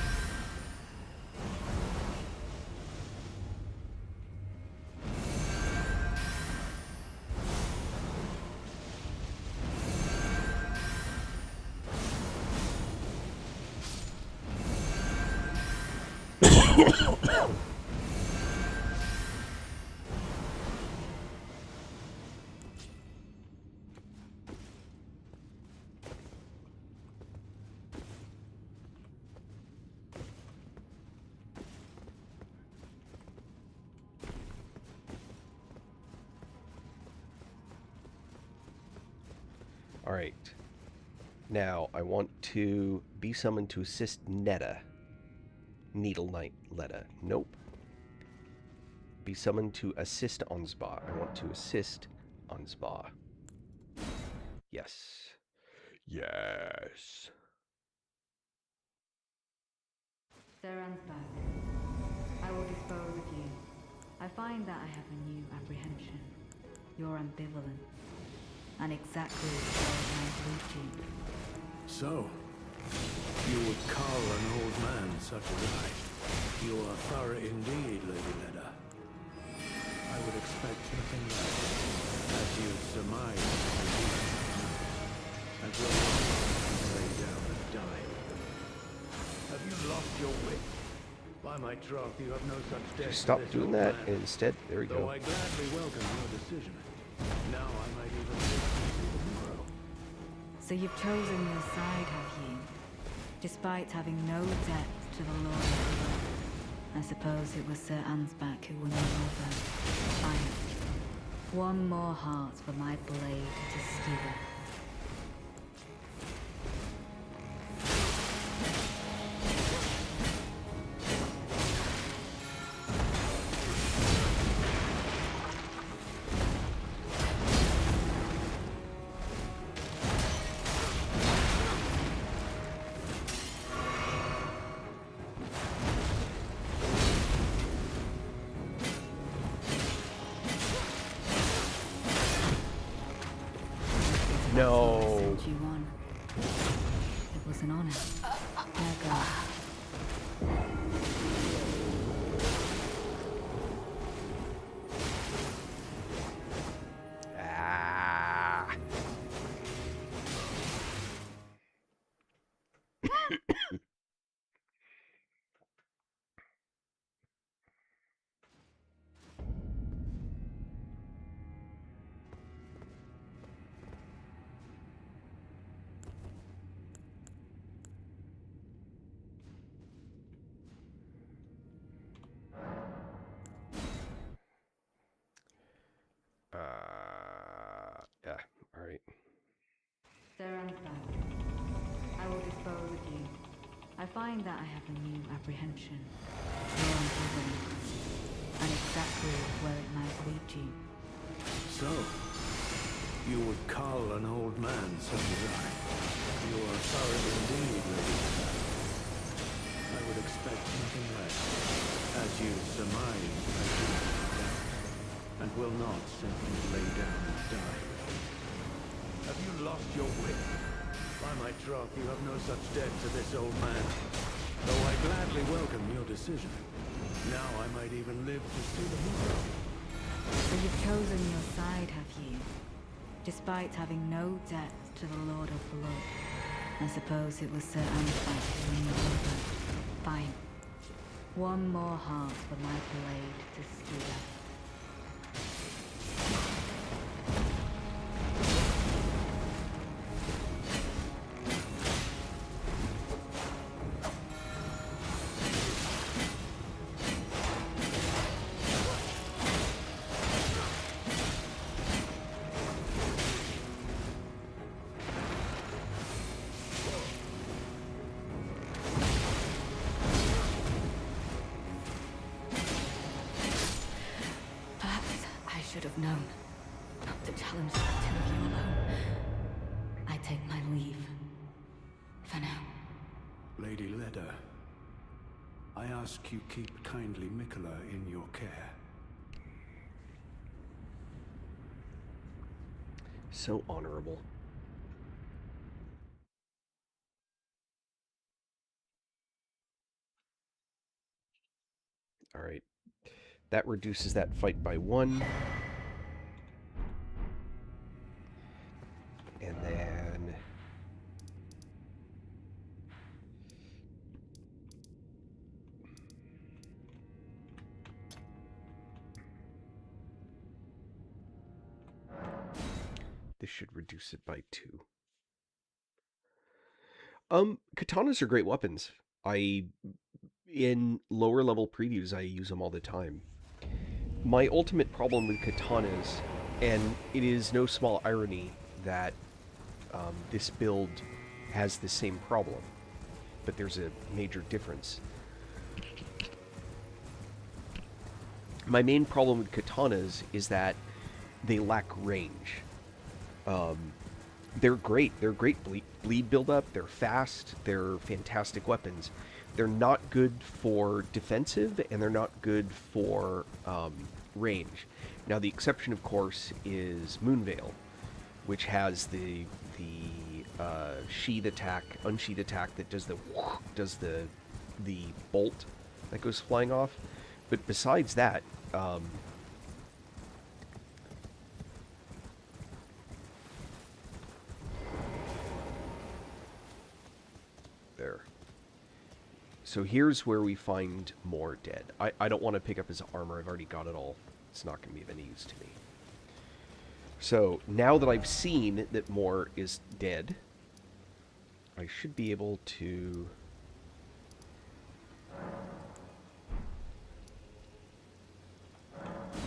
All right. Now, I want to be summoned to assist Netta. Needle Knight Letta. Nope. Be summoned to assist Ansba. I want to assist Ansba. Yes. Yes. Sir Ansbach, I will dispose of you. I find that I have a new apprehension. You're ambivalent, and exactly as my blue jean. So, you would call an old man such as I. You are thorough indeed, Lady Leda. I would expect nothing less, as you surmise, and will lay down and die. Have you lost your wit? By my troth, you have no such debt. Stop doing that, and instead, there we Though go. I gladly welcome your decision. Now I might even live to see tomorrow. So you've chosen your side, have you? Despite having no debt to the Lord of the World. I suppose it was Sir Ansbach who won you over. Fine. One more heart for my blade to skewer. No. Sent you on. It was an honor. Ergo. Ah. Yeah, all right. Sir Ansbach, I will dispose of you. I find that I have a new apprehension. You're ambivalent, and exactly where it might lead you. So, you would call an old man such as I. You are thorough indeed, Lady Leda. I would expect nothing less, as you surmise I do, and will not simply lay down and die. Have you lost your wit? By my troth, you have no such debt to this old man. Though I gladly welcome your decision. Now I might even live to see the morrow. So you've chosen your side, have you? Despite having no debt to the Lord of the Lord. I suppose it was Sir Ansbach who won you over. Fine. One more heart for my blade to skewer. Should have known not to challenge the two of you alone. I take my leave. For now. Lady Leda, I ask you keep kindly Mikola in your care. So honorable. Alright. That reduces that fight by 1. And then... this should reduce it by 2. Katanas are great weapons. In lower level previews, I use them all the time. My ultimate problem with katanas, and it is no small irony that this build has the same problem, but there's a major difference. My main problem with katanas is that they lack range. They're great. They're great bleed buildup. They're fast. They're fantastic weapons. They're not good for defensive, and they're not good for range. Now, the exception, of course, is Moonveil, which has the sheath attack, unsheath attack that does the bolt that goes flying off. But besides that, there. So here's where we find more dead. I don't want to pick up his armor. I've already got it all. It's not going to be of any use to me. So now that I've seen that more is dead, I should be able to...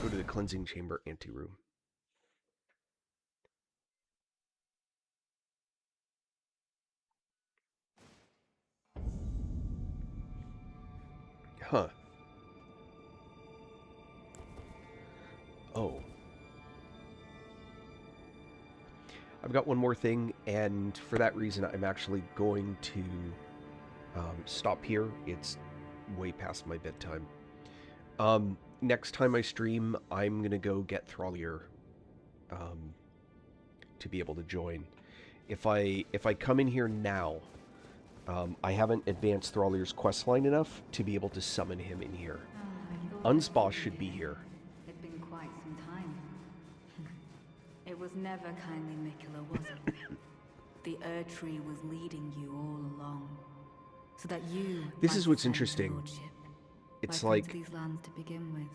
go to the cleansing chamber anteroom. Huh. Oh. I've got one more thing, and for that reason, I'm actually going to stop here. It's way past my bedtime. Next time I stream, I'm going to go get Thrallier to be able to join. If I come in here now, I haven't advanced Thrallier's questline enough to be able to summon him in here. Unspa should be here. It'd been quite some time. It was never kindly Mikula, was it? The Erdtree was leading you all along, so that you. This is what's interesting. It's like these lands to begin with.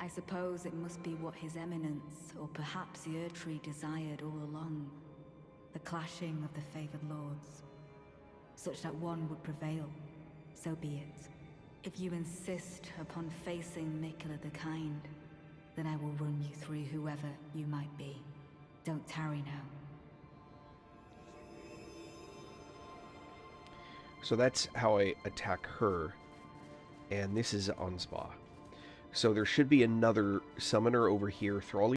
I suppose it must be what His Eminence, or perhaps the Erdtree, desired all along. The clashing of the favored lords, such that one would prevail. So be it. If you insist upon facing Mikula the Kind, then I will run you through whoever you might be. Don't tarry now. So that's how I attack her. And this is Unspa. So there should be another summoner over here, Thrall.